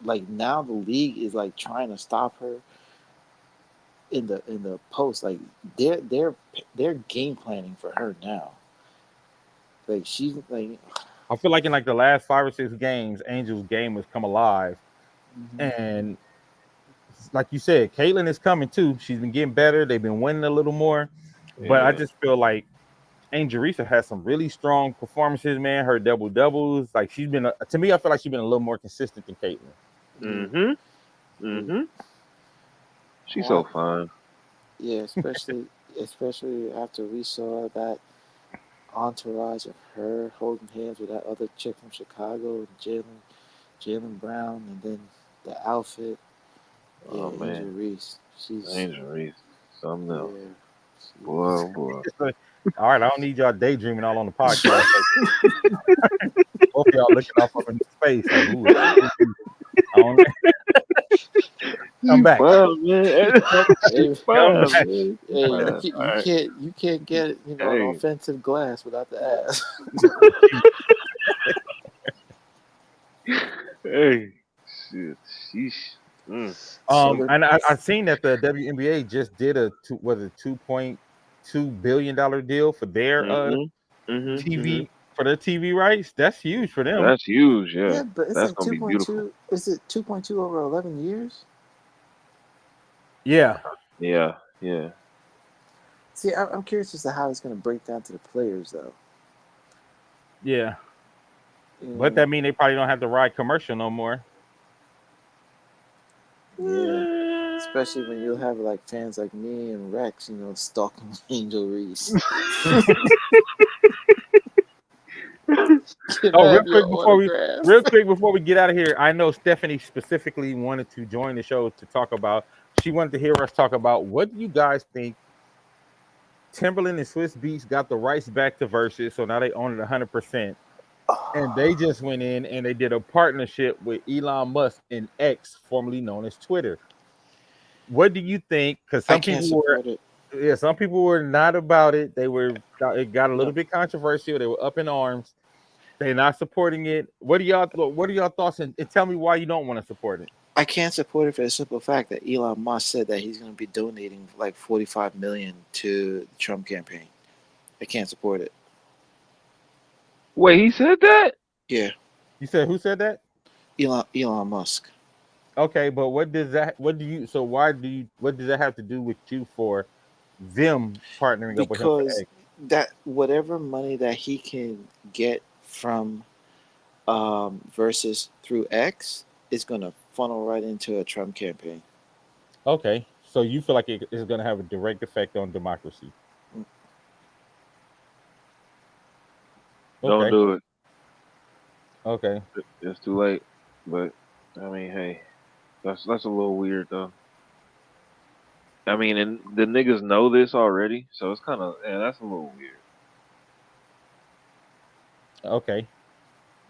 like now the league is like trying to stop her in the post. Like they're game planning for her now. Like she's like, I feel like in like the last 5 or 6 games, Angel's game has come alive, mhm. and like you said, Caitlin is coming too. She's been getting better. They've been winning a little more, but I Yeah. just feel like Angel Reese has some really strong performances. Man, her double doubles, like she's been to me, I feel like she's been a little more consistent than Caitlin. Yeah, Mm-hmm. She's well, so fine. yeah, especially after we saw that entourage of her holding hands with that other chick from Chicago and Jalen Brown, and then the outfit. Yeah, Oh Angel man. Reese. She's Angel Reese. Something else. yeah. Boy, She's oh boy. All right, I don't need y'all daydreaming all on the podcast. Both of y'all looking off up into space, like, ooh, I don't come You back, fine, man. hey, come Fine, back. man. hey, Fine. you All right. can't get an Hey. offensive glass without the ass. Hey. Shit. Sheesh. Mm. So And I seen that the WNBA just did a $2.2 billion deal for their Mm-hmm. Mm-hmm. Mm-hmm. TV rights. That's huge for them. That's huge, yeah. yeah, but it's That's like gonna two be point beautiful. two. Is it 2.2 over 11 years? Yeah, Yeah, yeah. See, I'm curious as to how it's going to break down to the players, though. yeah. You But know, that mean they probably don't have to ride commercial no more. yeah. Especially when you have like fans like me and Rex, stalking Angel Reese. Can Oh, I have your autograph? real quick before we get out of here, I know Stephanie specifically wanted to join the show to talk about. She wanted to hear us talk about what do you guys think Timberland and Swiss Beats got the rights back to Versus, so now they own it 100%. And they just went in and they did a partnership with Elon Musk and X, formerly known as Twitter. what do you think? Because I can't support it. some people were not about it. It got a little No, bit controversial. They were up in arms. They're not supporting it. What are y'all thoughts? And tell me why you don't want to support it. I can't support it for the simple fact that Elon Musk said that he's going to be donating like 45 million to the Trump campaign. I can't support it. Wait, he said that? Yeah, You said who said that? Elon Musk. Okay, but what does that? What do you? So why do you? What does that have to do with you for them partnering up with him for Because X? that whatever money that he can get from Versus through X is going to funnel right into a Trump campaign. Okay, so you feel like it is going to have a direct effect on democracy? Don't Okay, do it. okay. It's too late. But I mean, hey, that's a little weird though. I mean, and the niggas know this already, so it's kind of that's a little weird. Okay.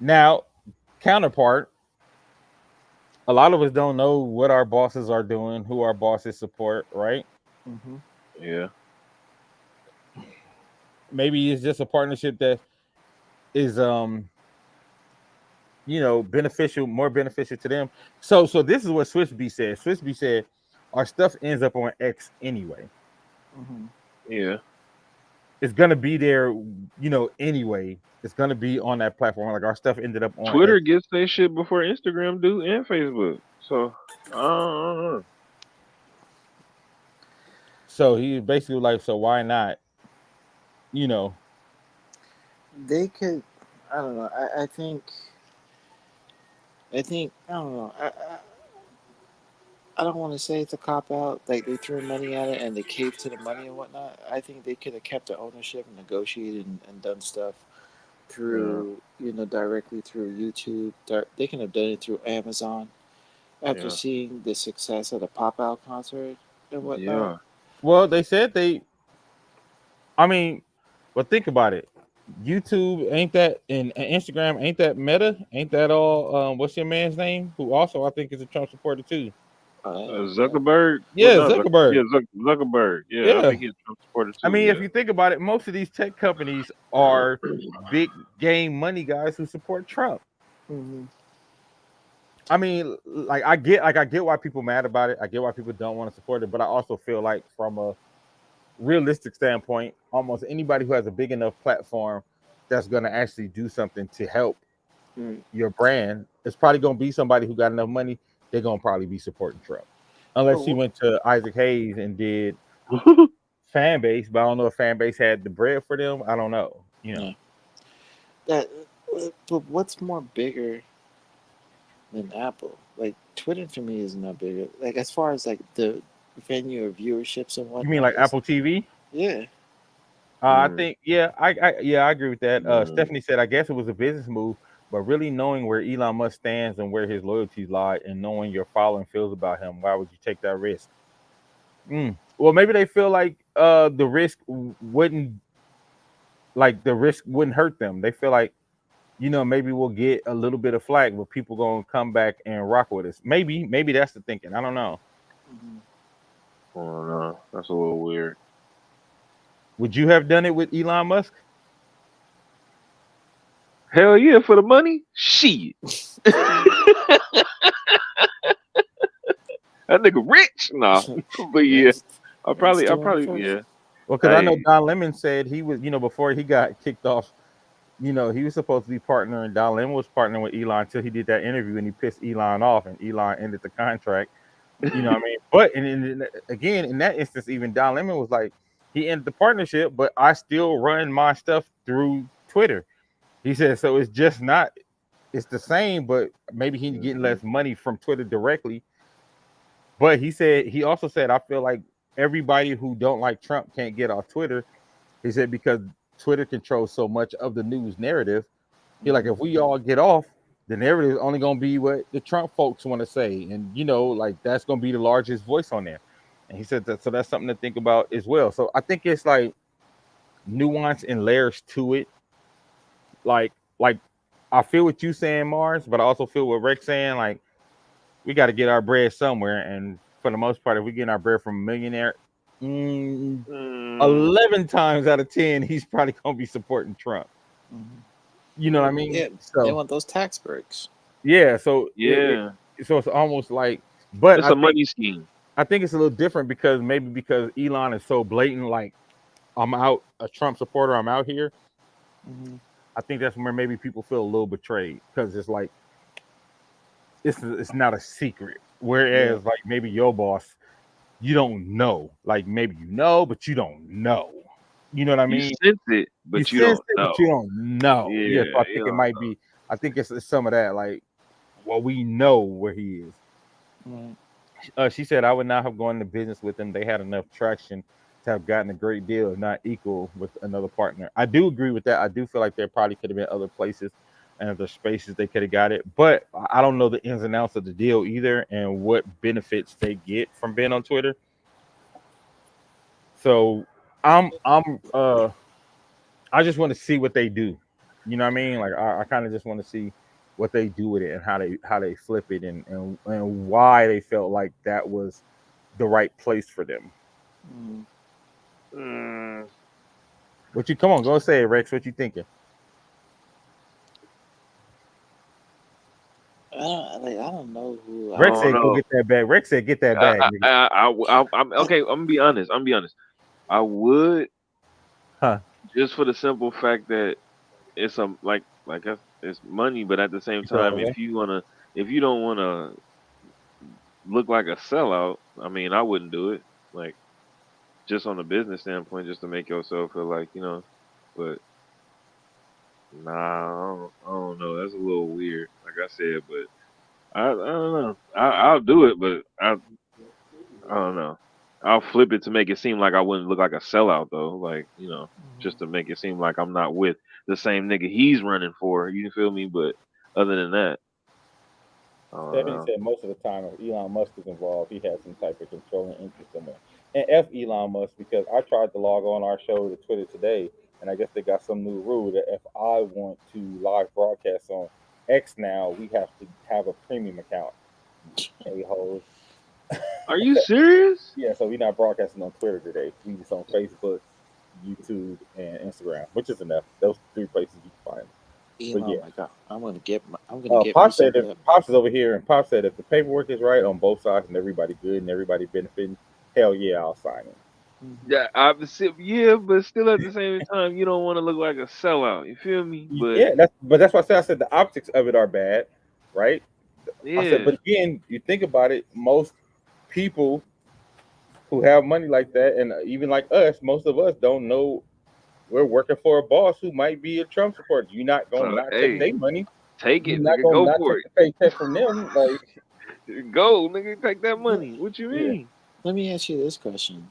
Now, counterpart, a lot of us don't know what our bosses are doing, who our bosses support, right? Mm-hmm. Yeah. Maybe it's just a partnership that is beneficial, more beneficial to them. So this is what Swissby said. Swissby said our stuff ends up on X anyway. Mm-hmm. Yeah. It's gonna be there, anyway. It's gonna be on that platform. Like our stuff ended up on Twitter X. gets their shit before Instagram do and Facebook. So I don't know. So he basically like, so why not? You know, They could. I don't know. I think. I think. I don't know. I don't want to say it's a cop out. Like they threw money at it and they caved to the money and whatnot. I think they could have kept the ownership and negotiated and done stuff Yeah. through, directly through YouTube. They can have done it through Amazon after Yeah. seeing the success of the pop out concert and whatnot. Yeah. well, they said I mean, well, think about it. YouTube ain't that, and Instagram ain't that Meta? Ain't that all? What's your man's name? Who also I think is a Trump supporter too. Yeah. Zuckerberg? Well, Yeah, no, Zuckerberg. yeah, Zuckerberg. Yeah, I Yeah. think he's Trump supporter I too. mean, if Yeah. you think about it, most of these tech companies are big game money guys who support Trump. Hmm. I mean, I get why people mad about it. I get why people don't want to support it, but I also feel like from a realistic standpoint, almost anybody who has a big enough platform that's going to actually do something to help Mm. your brand, it's probably going to be somebody who got enough money. They're going to probably be supporting Trump, But unless he went to Isaac Hayes and did fan base. But I don't know if fan base had the bread for them. I don't know. yeah, that. But what's more bigger than Apple? Like Twitter to me is not bigger. Like as far as like the venue of viewerships and You mean whatnot, like it's Apple TV? yeah. I Mm, think, yeah, I agree with that. mm. Stephanie said, I guess it was a business move, but really knowing where Elon Musk stands and where his loyalties lie, and knowing your following feels about him, why would you take that risk? Well, maybe they feel like the risk wouldn't hurt them. They feel like, maybe we'll get a little bit of flack, but people gonna come back and rock with us. Maybe that's the thinking. I don't know. Mhm. I don't know. That's a little weird. Would you have done it with Elon Musk? Hell yeah, for the money? Shit. That nigga rich? Nah. But yeah, I That's the one probably, first. yeah. Well, because I know Hey, Don Lemon said he was, before he got kicked off, he was supposed to be partnering. Don Lemon was partnering with Elon until he did that interview and he pissed Elon off, and Elon ended the contract. You know what I mean? But again, in that instance, even Don Lemon was like, he ended the partnership, but I still run my stuff through Twitter. He said, so it's just not, it's the same, but maybe he's getting mhm, less money from Twitter directly. But he also said, I feel like everybody who don't like Trump can't get off Twitter. He said, because Twitter controls so much of the news narrative. He like, Mhm. if we all get off, the narrative is only gonna be what the Trump folks want to say, and like that's gonna be the largest voice on there. And he said that, so that's something to think about as well. So I think it's like nuance and layers to it. Like I feel what you saying, Mars, but I also feel what Rex saying. Like we got to get our bread somewhere, and for the most part, if we get our bread from a millionaire, Mm, 11 times out of 10, he's probably gonna be supporting Trump. Mhm. You know what I mean? Yeah, So they want those tax breaks. yeah, so yeah, so it's almost like, but it's I a think money scheme. it's a little different because Elon is so blatant, like I'm out a Trump supporter, I'm out here. Mhm. I think that's where maybe people feel a little betrayed because it's like it's not a secret. Whereas like maybe your boss, you don't know. Like maybe you know, but you don't know. You know what I You mean? sense it, You but you sense don't it, but know. you don't know. Yeah, so I Yeah, think you it don't might be. I think it's some of that. Like, well, we know where he is. Right. She said, I would not have gone into business with them. They had enough traction to have gotten a great deal, if not equal with another partner. I do agree with that. I do feel like there probably could have been other places and other spaces they could have got it, but I don't know the ins and outs of the deal either and what benefits they get from being on Twitter. So I just want to see what they do. You know what I mean? Like I kind of just want to see what they do with it and how they flip it and why they felt like that was the right place for them. Mhm. know. What you come on, go say it, Rex. What you thinking? I don't know who I I Rex don't would. said, "Go know. get that bag." Rex said, "Get that bag, nigga." I'm okay. I'm gonna be honest. I'm gonna be honest. I would, Huh? just for the simple fact that it's it's money, but at the same You feel that time, way? if you don't wanna look like a sellout, I mean, I wouldn't do it. Like, just on a business standpoint, just to make yourself feel like, you know. But nah, I don't know. That's a little weird. Like I said, but I don't know. I'll do it, but I don't know. I'll flip it to make it seem like I wouldn't look like a sellout though. Like, you know, just to make it seem like I'm not with the same nigga he's running for. You feel me? But other than that, I don't Stephanie know. said most of the time, if Elon Musk is involved, he has some type of controlling interest in it. And F Elon Musk because I tried to log on our show to Twitter today, and I guess they got some new rule that if I want to live broadcast on X now, we have to have a premium account. A-holes. Are you serious? Yeah, so we're not broadcasting on Twitter today. We just on Facebook, YouTube, and Instagram, which is enough. Those three places you can find. But Oh yeah, my god, I'm gonna get me Pop some said of if that. Pops is over here, and Pop said if the paperwork is right on both sides and everybody good and everybody benefiting, hell yeah, I'll sign it. Mhm. Yeah, yeah, but still at the same time, you don't want to look like a sellout. You feel me? But Yeah, that's why I said the optics of it are bad, right? I said, but yeah, again, you think about it, most people who have money like that, and even like us, most of us don't know we're working for a boss who might be a Trump supporter. You're not gonna so not take hey, their money. take You're it, not nigga. gonna Go not for take the paycheck from them. Like, it. Go, nigga. Take that money. What you yeah, mean? Let me ask you this question: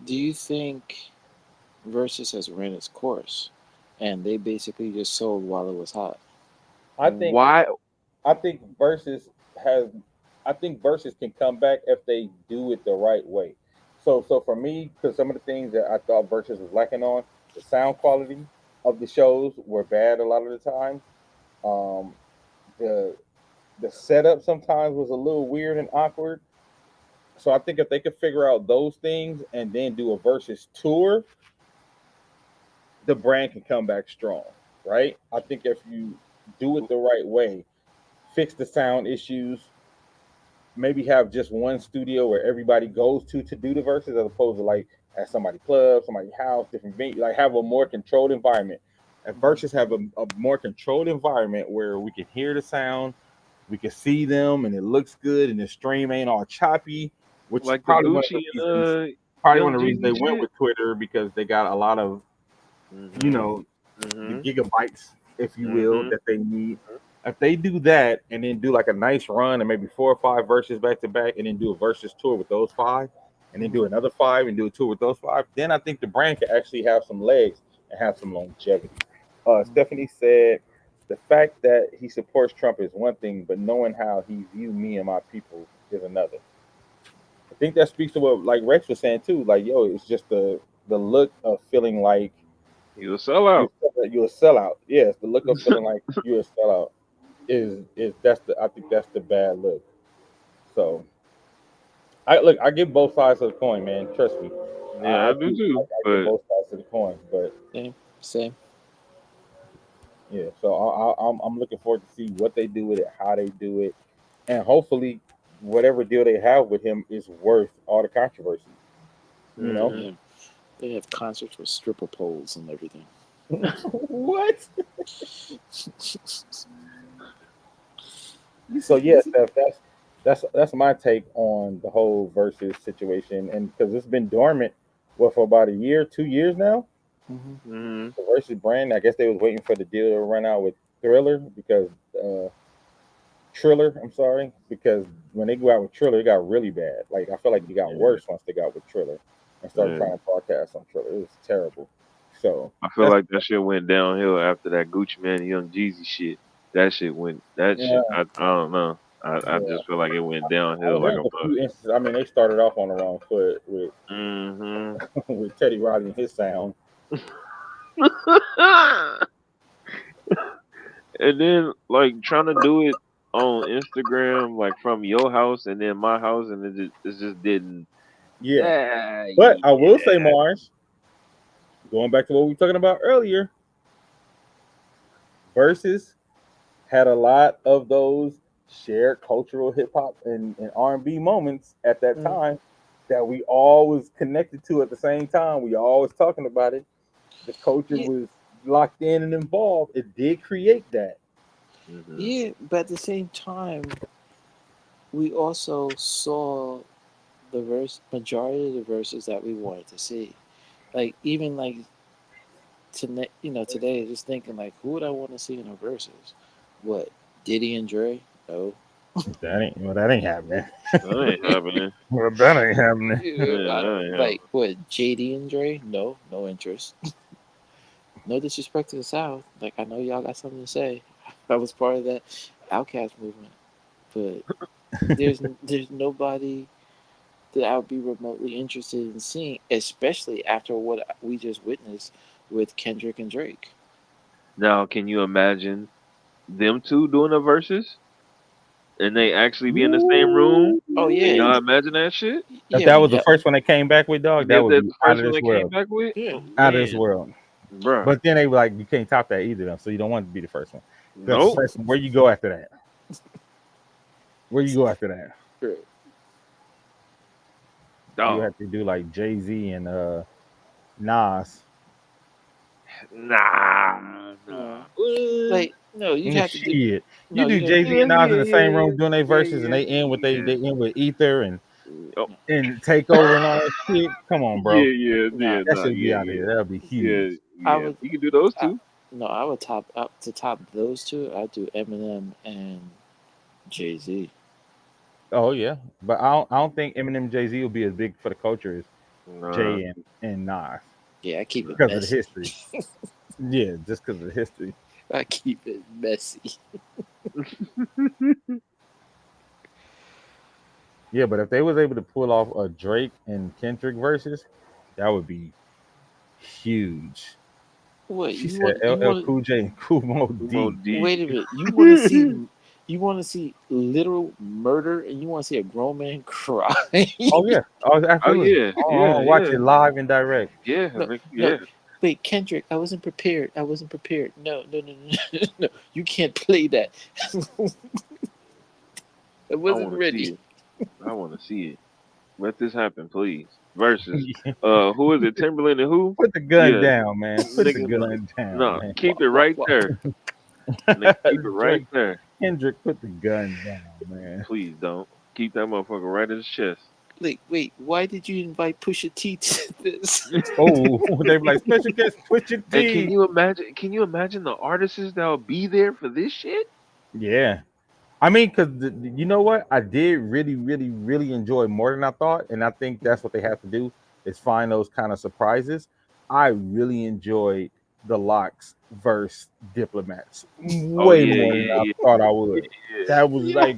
do you think Versus has ran its course, and they basically just sold while it was hot? I think Why? I think versus has I think versus can come back if they do it the right way. So for me, because some of the things that I thought versus was lacking on, the sound quality of the shows were bad a lot of the time. Um, the the setup sometimes was a little weird and awkward. So I think if they could figure out those things and then do a versus tour, the brand can come back strong, right? I think if you do it the right way, fix the sound issues, maybe have just one studio where everybody goes to do the verses as opposed to like at somebody club, somebody house, different venue, like have a more controlled environment. At versus have a more controlled environment where we can hear the sound, we can see them, and it looks good, and the stream ain't all choppy, which is Like the probably one of the Gucci and reasons. Probably one Young of the reasons they Jeezy went shit. with Twitter because they got a lot of, you Mhm. know, the Mhm. gigabytes, if you will, Mhm. that they need. If they do that and then do like a nice run and maybe 4 or 5 verses back to back, and then do a versus tour with those 5, and then do another 5 and do a tour with those 5, then I think the brand can actually have some legs and have some longevity. Stephanie said the fact that he supports Trump is one thing, but knowing how he view me and my people is another. I think that speaks to what like Rex was saying too. Like, yo, it's just the look of feeling like You a sellout. you're a sellout. Yes, the look of feeling like you're a sellout is that's the I think that's the bad look. So I get both sides of the coin, man. Trust me. Yeah, I do too. I get But both sides of the coin, but Same. yeah. So I'm looking forward to see what they do with it, how they do it, and hopefully whatever deal they have with him is worth all the controversy. You know Yeah. They have concerts with stripper poles and everything. what? So yeah, Steph, that's my take on the whole versus situation, and because it's been dormant, for about a year, 2 years now. Mm-hmm. mhm. The versus brand, I guess they was waiting for the deal to run out with Thriller because Triller. I'm sorry, because when they go out with Triller, it got really bad. Like I feel like it got Yeah, worse once they got with Triller and started yeah. trying to broadcast on Triller. It was terrible. So I feel that's like that shit went downhill after that Gucci Man and Young Jeezy shit. That shit went. That yeah, shit. I don't know. I yeah. just feel like it went downhill like There's a a mug. few instances. I mean, they started off on the wrong foot with Mhm. with Teddy Riley and his sound. And then like trying to do it on Instagram, like from your house and then my house, and it just didn't. Yeah, Ah, but I will say, yeah. Mars, going back to what we were talking about earlier, versus had a lot of those shared cultural hip hop and R&B moments at that Mm. time that we all was connected to at the same time. We all was talking about it. The culture Yeah, was locked in and involved. It did create that. Mhm. yeah, but at the same time, we also saw the majority of the verses that we wanted to see. Like even like today, just thinking like, who would I want to see in the verses? What, Diddy and Dre? No. That ain't happening. That ain't happening. Well, that ain't happening. Yeah, That ain't like happening. what, JD and Dre? No, no interest. No disrespect to the South. Like I know y'all got something to say. I was part of that Outcast movement, but there's nobody that I would be remotely interested in seeing, especially after what we just witnessed with Kendrick and Drake. Now, can you imagine them two doing a versus and they actually be in the same room? Oh Can yeah, y'all imagine that shit? If yeah. I that mean, was the hell, first one they came back with, dog, that If would that's be the out first of one this they came world. back with, yeah. oh, Out of this man, world. bruh, But then they were like, you can't top that either, though. So you don't want to be the first one. That's the nope. first one. Where you go after that? Where you go after that? Right. You Dog. have to do like Jay-Z and Nas. Nah, No, nah. What? like no, you'd have to do Shit. You no. do You'd have, Jay-Z Yeah, and Nas in yeah, the same yeah, room doing their yeah, verses and yeah, they end with yeah. they end with Ether Oh, no, and Takeover and all that shit. Come on, bro. yeah, yeah, no. yeah, That nah, should be yeah, out of yeah, here. That'll be yeah, huge. I yeah. would. You can do those I, two. no, I would top up to top those two. I'd do Eminem and Jay Z. Oh yeah. But I don't think Eminem Jay-Z will be as big for the culture as Nah, Jay and Nas Yeah, I keep it nah. because of the messy. history. Yeah, just because of the history. I keep it messy. Yeah, but if they was able to pull off a Drake and Kendrick versus, that would be huge. What She you said want? You LL want? Cool J and Kumo Kumo D. D. Wait a minute. You want to see? You want to see literal murder, and you want to see a grown man cry? Oh yeah, oh Oh absolutely. yeah, Oh, yeah, watch yeah, it live and direct. yeah, No, no. yeah. Wait, Kendrick, I wasn't prepared. I wasn't prepared. No, no, no, no, no. You can't play that. I I wasn't want to see ready. it. I want to see it. Let this happen, please. Versus, who is it? Timberland and who? Put the gun Yeah, down, man. Put the nigga, no, gun down, no, man. keep it What? right What? there, nigga. Keep it right Drake, there. Kendrick, put the gun down, man. Please don't keep that motherfucker right in his chest. Like, wait. Why did you invite Pusha T to this? Oh, they be like special guest Twisted And can T. you imagine? Can you imagine the artists that'll be there for this shit? Yeah, I mean, because you know what, I did really, really, really enjoy more than I thought, and I think that's what they have to do is find those kind of surprises. I really enjoyed the Locks versus Diplomats Oh way yeah, more than yeah, I yeah, thought I would. yeah. That was Yeah. like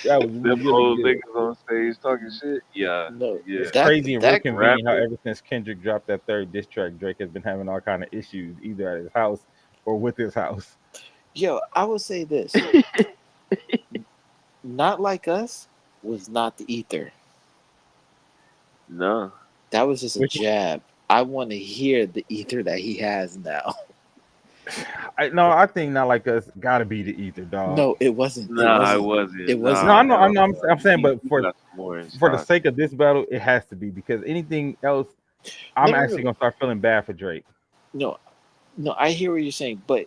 that was Them really old good. niggas on stage talking shit. Yeah, No, yeah. It's that crazy and real that convenient how Rapping. ever since Kendrick dropped that third diss track, Drake has been having all kind of issues either at his house or with his house. yo. I would say this. Not Like Us was not the ether. No. That was just a Which- jab. I want to hear the ether that he has now. I think Not Like Us gotta be the ether, dog. No, it wasn't. It Nah, it wasn't. wasn't. It wasn't. No, I Nah, know, I hell know. no. I'm saying, but He for got some more in for the stock. sake of this battle, it has to be because anything else, I'm No, actually no. gonna start feeling bad for Drake. No, no. I hear what you're saying, but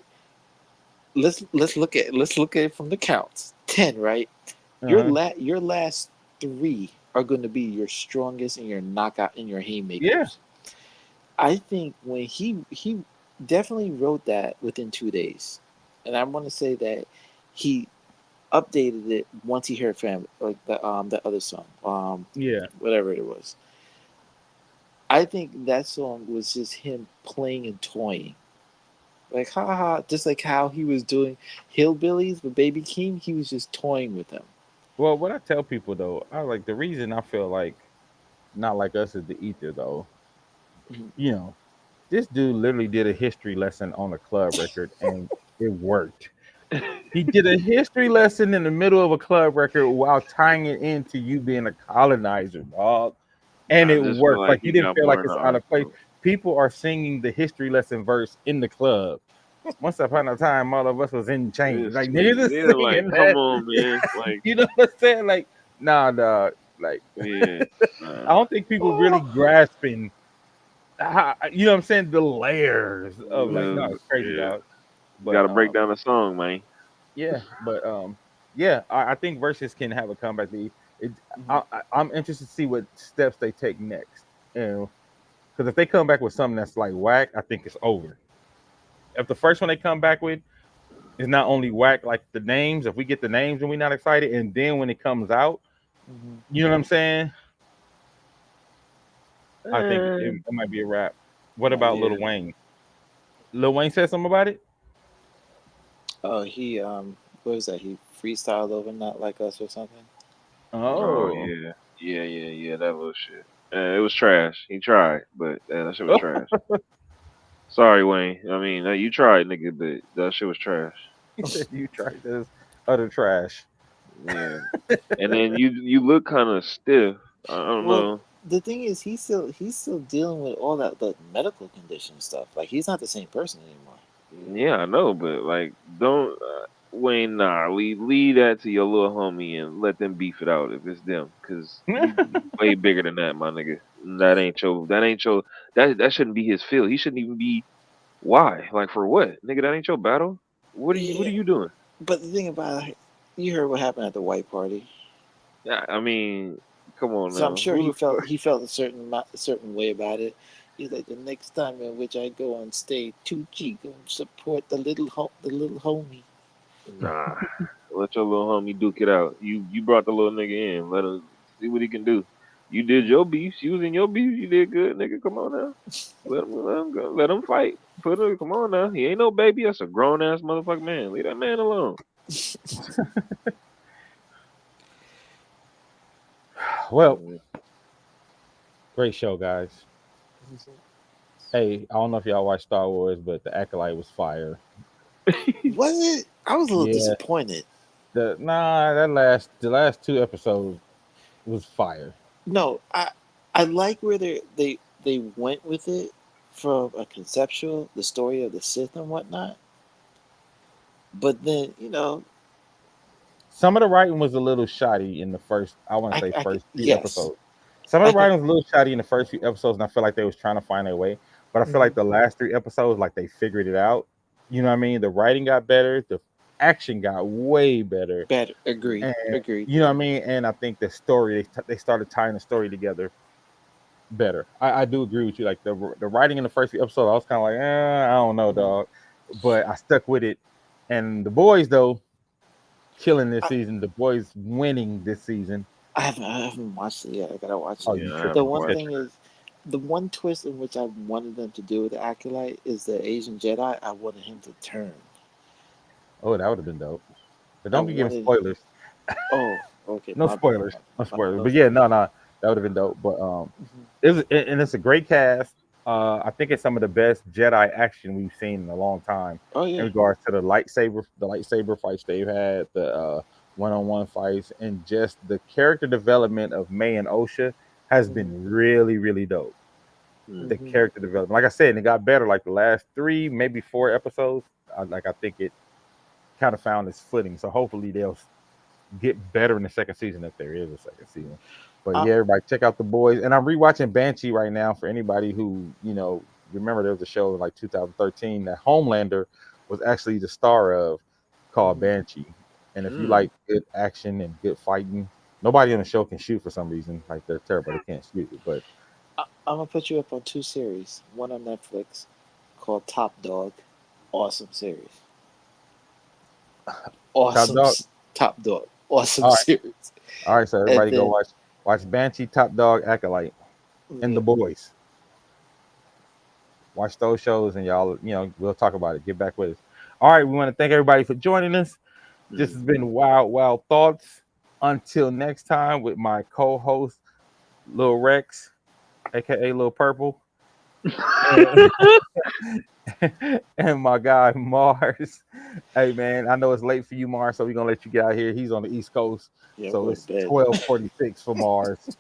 let's look at it from the counts. 10, right? Uh-huh. Your last 3 are going to be your strongest and your knockout and your haymakers. Yeah. I think when he definitely wrote that within 2 days, and I want to say that he updated it once he heard fam like the other song Yeah. whatever it was. I think that song was just him playing and toying, like haha, just like how he was doing Hillbillies with Baby King. He was just toying with them. Well, what I tell people though, I like the reason I feel like Not Like Us is the ether though. Mhm. You know, this dude literally did a history lesson on a club record and it worked. He did a history lesson in the middle of a club record while tying it into you being a colonizer, dog. And I it just feel worked. like Like you he didn't got feel like more in the it's out of place. arsenal. People are singing the history lesson verse in the club. Once upon a time, all of us was in chains. Like niggas Yeah, is like singing come that. on, man. Like, You know what I'm saying? Like, nah, dog. Like, yeah. I don't think people really grasping you know what I'm saying, the layers of like, no, it's crazy, Yeah. dog. But Gotta break down the song, man. yeah, but yeah, I think Versus can have a comeback. Mhm. I'm interested to see what steps they take next. You know, because if they come back with something that's like whack, I think it's over. If the first one they come back with is not only whack, like the names, if we get the names and we're not excited, and then when it comes out, Mhm. you know what I'm saying? I think Eh, it might be a wrap. What Might about be. Lil yeah. Wayne? Lil Wayne said something about it. Oh, he what was that? He freestyled over Not Like Us or something. Oh Oh, yeah. Yeah. That little shit. It was trash. He tried, but that shit was trash. Sorry, Wayne. I mean, you tried, nigga, but that shit was trash. he said you tried this utter trash. Yeah. And then you look kind of stiff. I don't Well, know. the thing is, he's still dealing with all that the medical condition stuff. Like he's not the same person anymore. Yeah, I know, but like, don't Wayne. Nah, leave that to your little homie and let them beef it out if it's them, cause you way bigger than that, my nigga. That shouldn't be his field. He shouldn't even be. Why? Like for what, nigga? That ain't your battle. What Yeah, are you doing? but the thing about it, you heard what happened at the white party. Yeah, I mean, come on So I'm now. sure Who the fuck? he felt a certain way about it. He's like, the next time in which I go on stage, 2G gonna support the little homie. Nah, let your little homie duke it out. You brought the little nigga in. Let him see what he can do. You did your beef. You was in your beef. You did good, nigga. Come on now. Let him go. Let him fight. Come on now. He ain't no baby. That's a grown ass motherfucking man. Leave that man alone. Well, great show, guys. Hey, I don't know if y'all watch Star Wars, but the Acolyte was fire. Was it? I was a little Yeah, disappointed. the last 2 episodes was fire. No, I like where they went with it from a conceptual, the story of the Sith and whatnot. But then Some of the writing was a little shoddy in the first, I want to say first few yes, episodes. Some of I the can. writing was a little shoddy in the first few episodes, and I feel like they was trying to find their way. But I feel Mhm. like the last 3 episodes, like they figured it out. You know what I mean? The writing got better, the action got way better, Better. Agreed. and Agreed. you know what I mean. And I think the story they started tying the story together better. I do agree with you. Like the writing in the first few episodes, I was kind of like, I don't know, Mhm. dog. But I stuck with it. And the boys though, killing this I, season. The boys winning this season. I haven't watched it yet. I gotta watch Oh, it. you Yeah, I The tripping? haven't You one watched thing tripping? it. is, the one twist in which I wanted them to do with the Acolyte is the Asian Jedi. I wanted him to turn. Oh, that would have been dope. But I don't be giving wanted. spoilers. Oh, okay. No My bad. spoilers. No spoilers. No But yeah, spoilers. no, that would have been dope. But Mhm. and it's a great cast. I think it's some of the best Jedi action we've seen in a long time Oh in yeah. regards to the lightsaber fights they've had, the one-on-one fights, and just the character development of May and Osha. has been really, really dope. The Mm-hmm. character development, like I said, and it got better. Like the last 3, maybe 4 episodes. I think it kind of found its footing. So hopefully they'll get better in the second season if there is a second season. But Uh, yeah, everybody check out The Boys. And I'm rewatching Banshee right now for anybody who, remember there was a show in like 2013 that Homelander was actually the star of called Banshee. And if you like good action and good fighting, nobody on the show can shoot for some reason. Like they're terrible. They can't shoot. But I'm gonna put you up on 2 series. One on Netflix called Top Dog. Awesome series. Awesome. Dog? Top Dog. Awesome All right. series. All right, so And everybody then, go watch Banshee, Top Dog, Acolyte, and The Boys. Watch those shows, and y'all, we'll talk about it. Get back with us. All right, we want to thank everybody for joining us. This has been Wild Wild Thoughts. Until next time, with my co-host Lil Rex, aka Lil Purple, and my guy Mars. Hey man, I know it's late for you, Mars, so we're gonna let you get out here. He's on the East Coast, so it's 12:46 for Mars.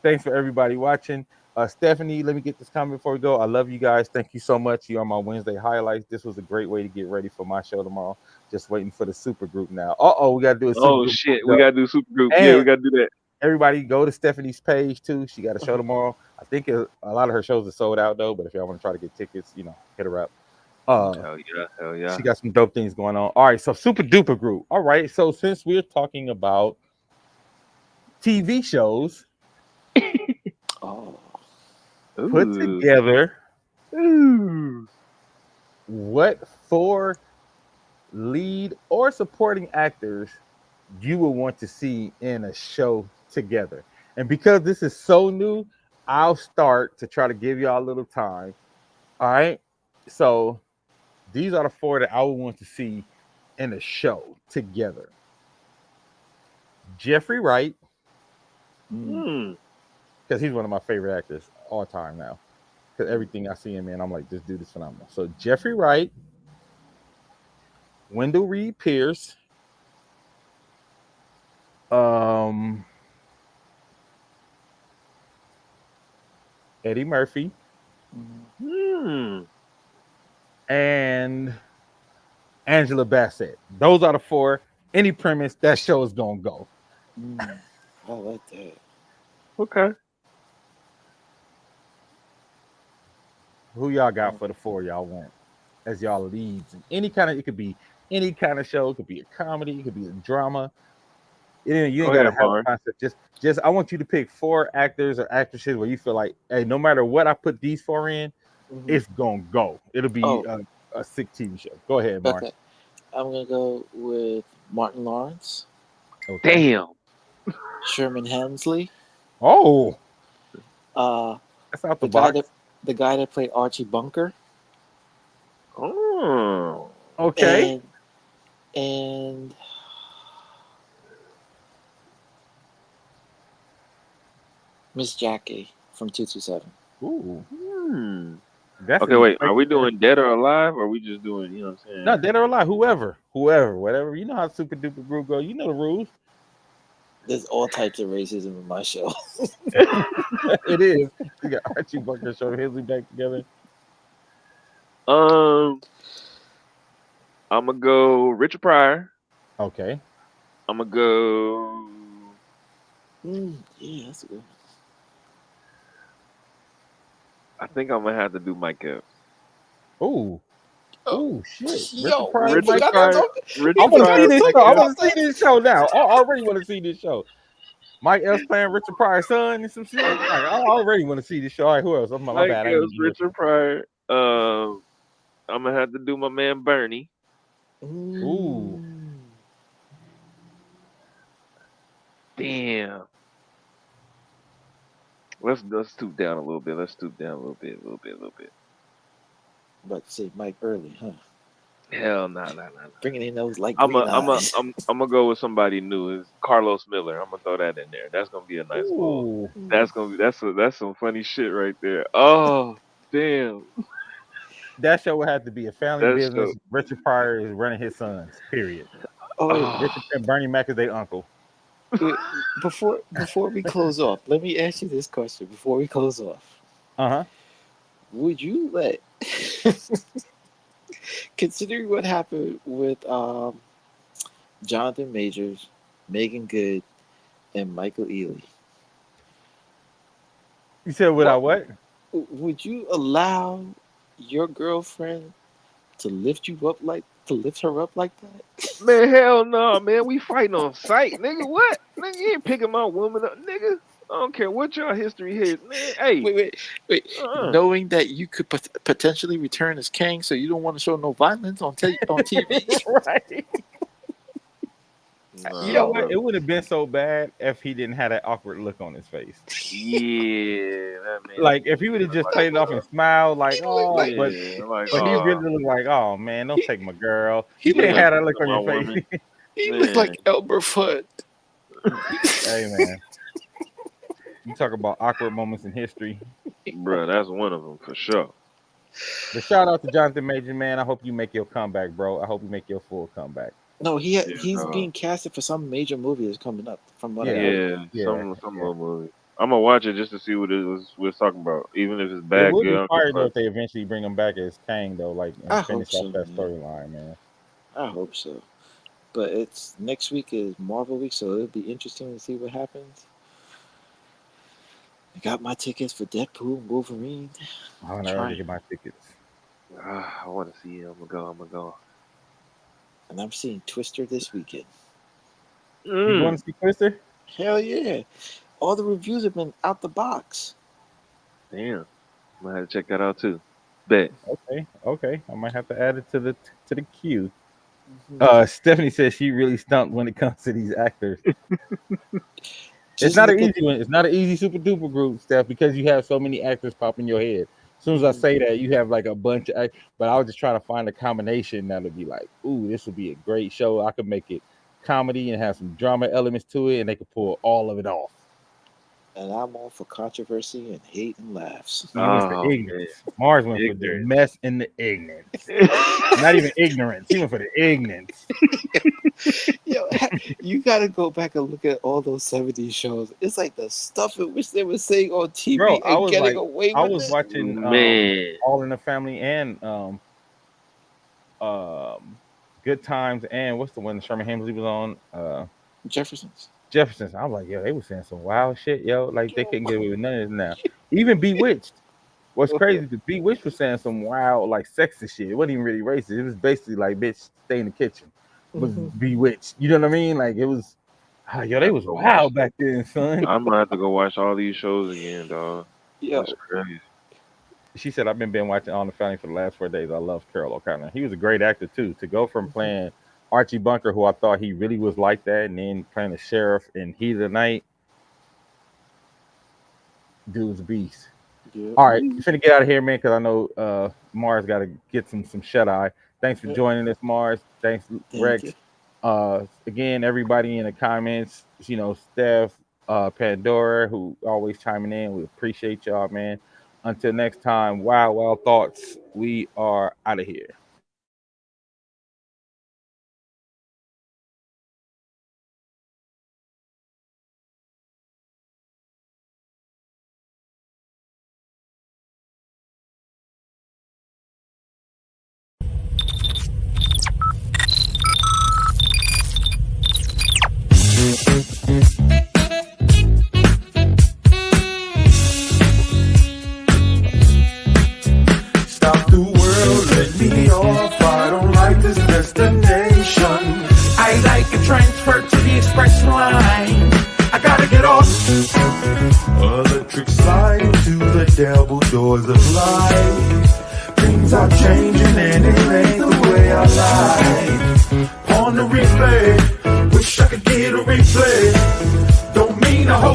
Thanks for everybody watching. Stephanie, let me get this comment before we go. I love you guys. Thank you so much. You are my Wednesday highlights. This was a great way to get ready for my show tomorrow. Just waiting for the super group now. We gotta do a super Oh group. shit, we gotta do super group. And Yeah, we gotta do that. everybody go to Stephanie's page too. She got a show tomorrow. I think a lot of her shows are sold out though, but if y'all want to try to get tickets, hit her up. Hell yeah. She got some dope things going on. All right, so super duper group. All right, so since we're talking about TV shows, put together what 4 lead or supporting actors you would want to see in a show together. And because this is so new, I'll start to try to give y'all a little time. All right, so these are the 4 that I would want to see in a show together. Jeffrey Wright, because he's one of my favorite actors all time now. Because everything I see him in, I'm like, this dude is phenomenal. So Jeffrey Wright, Wendell Reed Pierce, Eddie Murphy, and Angela Bassett. Those are the 4. Any premise, that show is gonna go. I like that. Okay. Who y'all got for the 4 y'all want as y'all leads? And it could be any kind of show. It could be a comedy. It could be a drama. You ain't gotta have a concept. Just I want you to pick 4 actors or actresses where you feel like, hey, no matter what I put these 4 in, it's gonna go. It'll be a sick TV show. Go ahead, Mark. Okay. I'm gonna go with Martin Lawrence. Okay. Damn. Sherman Hemsley. Oh. That's out the box. The guy that played Archie Bunker. Oh. Okay. And Miss Jackie from 227. Ooh. Okay, wait. Are we doing dead or alive, or are we just doing, you know what I'm saying? No, dead or alive. Whoever, whatever. You know how super duper group go. You know the rules. There's all types of racism in my show. It is. You got Archie Bunker, Sherman Hemsley back together. I'm gonna go Richard Pryor. Okay. I'm gonna go. Yeah, that's good. I think I'm gonna have to do Mike Epps. Oh shit! Yo, Richard Pryor. I want to see this show. I want to see this show now. I already want to see this show. Mike Epps playing Richard Pryor's son and some shit. Like, I already want to see this show. All right, who else? My bad. Richard Pryor. I'm gonna have to do my man Bernie. Ooh. Damn. Let's stoop down a little bit. A little bit. About to say Mike Early, huh? Hell no. Bringing in those like I'm gonna go with somebody new. It's Carlos Miller. I'm gonna throw that in there. That's gonna be a nice ball. That's some funny shit right there. Oh damn. That show would have to be a family business. Richard Pryor is running his sons. Period. Oh, Richard and Bernie Mac is their uncle. Before we close off, let me ask you this question. Before we close off, would you let, considering what happened with Jonathan Majors, Megan Good, and Michael Ealy, You said without what? would you allow your girlfriend to lift her up like that? Man, hell no, man. We fighting on sight, nigga. What? Nigga, you ain't picking my woman up, nigga. I don't care what your history is, man. Hey, Wait. Knowing that you could potentially return as king, so you don't want to show no violence on TV. Right. no, You know what? It would have been so bad if he didn't have that awkward look on his face. Yeah, that man. Like if he would have just played it off and smiled, like, oh, like- but he really looked like, oh man, don't take my girl. You didn't have that look on your face. He looked like Elmer Fudd. Hey man, you talk about awkward moments in history, bro. That's one of them for sure. But shout out to Jonathan Major, man. I hope you make your comeback, bro. I hope you make your full comeback. No, he's being casted for some major movie that's coming up. From what I heard. Some little movie. I'm gonna watch it just to see what we're talking about, even if it's bad. It would be fire though if they eventually bring him back as Kang though, like and finish off that storyline, man. I hope so. But it's next week is Marvel week, so it'll be interesting to see what happens. I got my tickets for Deadpool and Wolverine. I want to already get my tickets. I want to see it. I'm gonna go. And I'm seeing Twister this weekend. You want to see Twister? Hell yeah! All the reviews have been out the box. Damn, I'm gonna have to check that out too. Bet. Okay. I might have to add it to the queue. Stephanie says she really stumped when it comes to these actors. It's not an easy one. It's not an easy super duper group, Steph, because you have so many actors pop in your head. As soon as I say that, you have like a bunch of, but I was just trying to find a combination that'll be like, ooh, this would be a great show. I could make it comedy and have some drama elements to it, and they could pull all of it off. And I'm all for controversy and hate and laughs. For ignorance. Mars went for the mess and the ignorance. Not even ignorance. He went for the ignorance. Yo, you gotta go back and look at all those 70s shows. It's like the stuff in which they were saying on TV. Bro, and getting away with it. I was watching All in the Family and Good Times and what's the one Sherman Hemsley was on? Jefferson's. I was like, yo, they were saying some wild shit, yo. Like they couldn't get away with none of this now. Even Bewitched. What's crazy is Bewitched was saying some wild, like sexist shit. It wasn't even really racist. It was basically like, bitch, stay in the kitchen. It was Bewitched. You know what I mean? Like it was, yo, they was wild back then, son. I'm gonna have to go watch all these shows again, dog. Yeah, that's crazy. She said, I've been watching All in the Family for the last 4 days. I love Carol O'Connor. He was a great actor too. To go from playing Archie Bunker, who I thought he really was like that, and then playing the sheriff in Heat of the Night. Dude's a beast. Yeah. All right, you finna get out of here, man, because I know Mars got to get some shut-eye. Thanks for joining us, Mars. Thanks, Rex. Again, everybody in the comments, you know, Steph, Pandora, who always chiming in. We appreciate y'all, man. Until next time, wild thoughts. We are out of here. Stop the world, let me off. I don't like this destination. I like a transfer to the express line. I gotta get off. Electric slide into the devil doors of life. Things are changing and it ain't the way I like. On the replay, wish I could get a replay. Don't mean to hold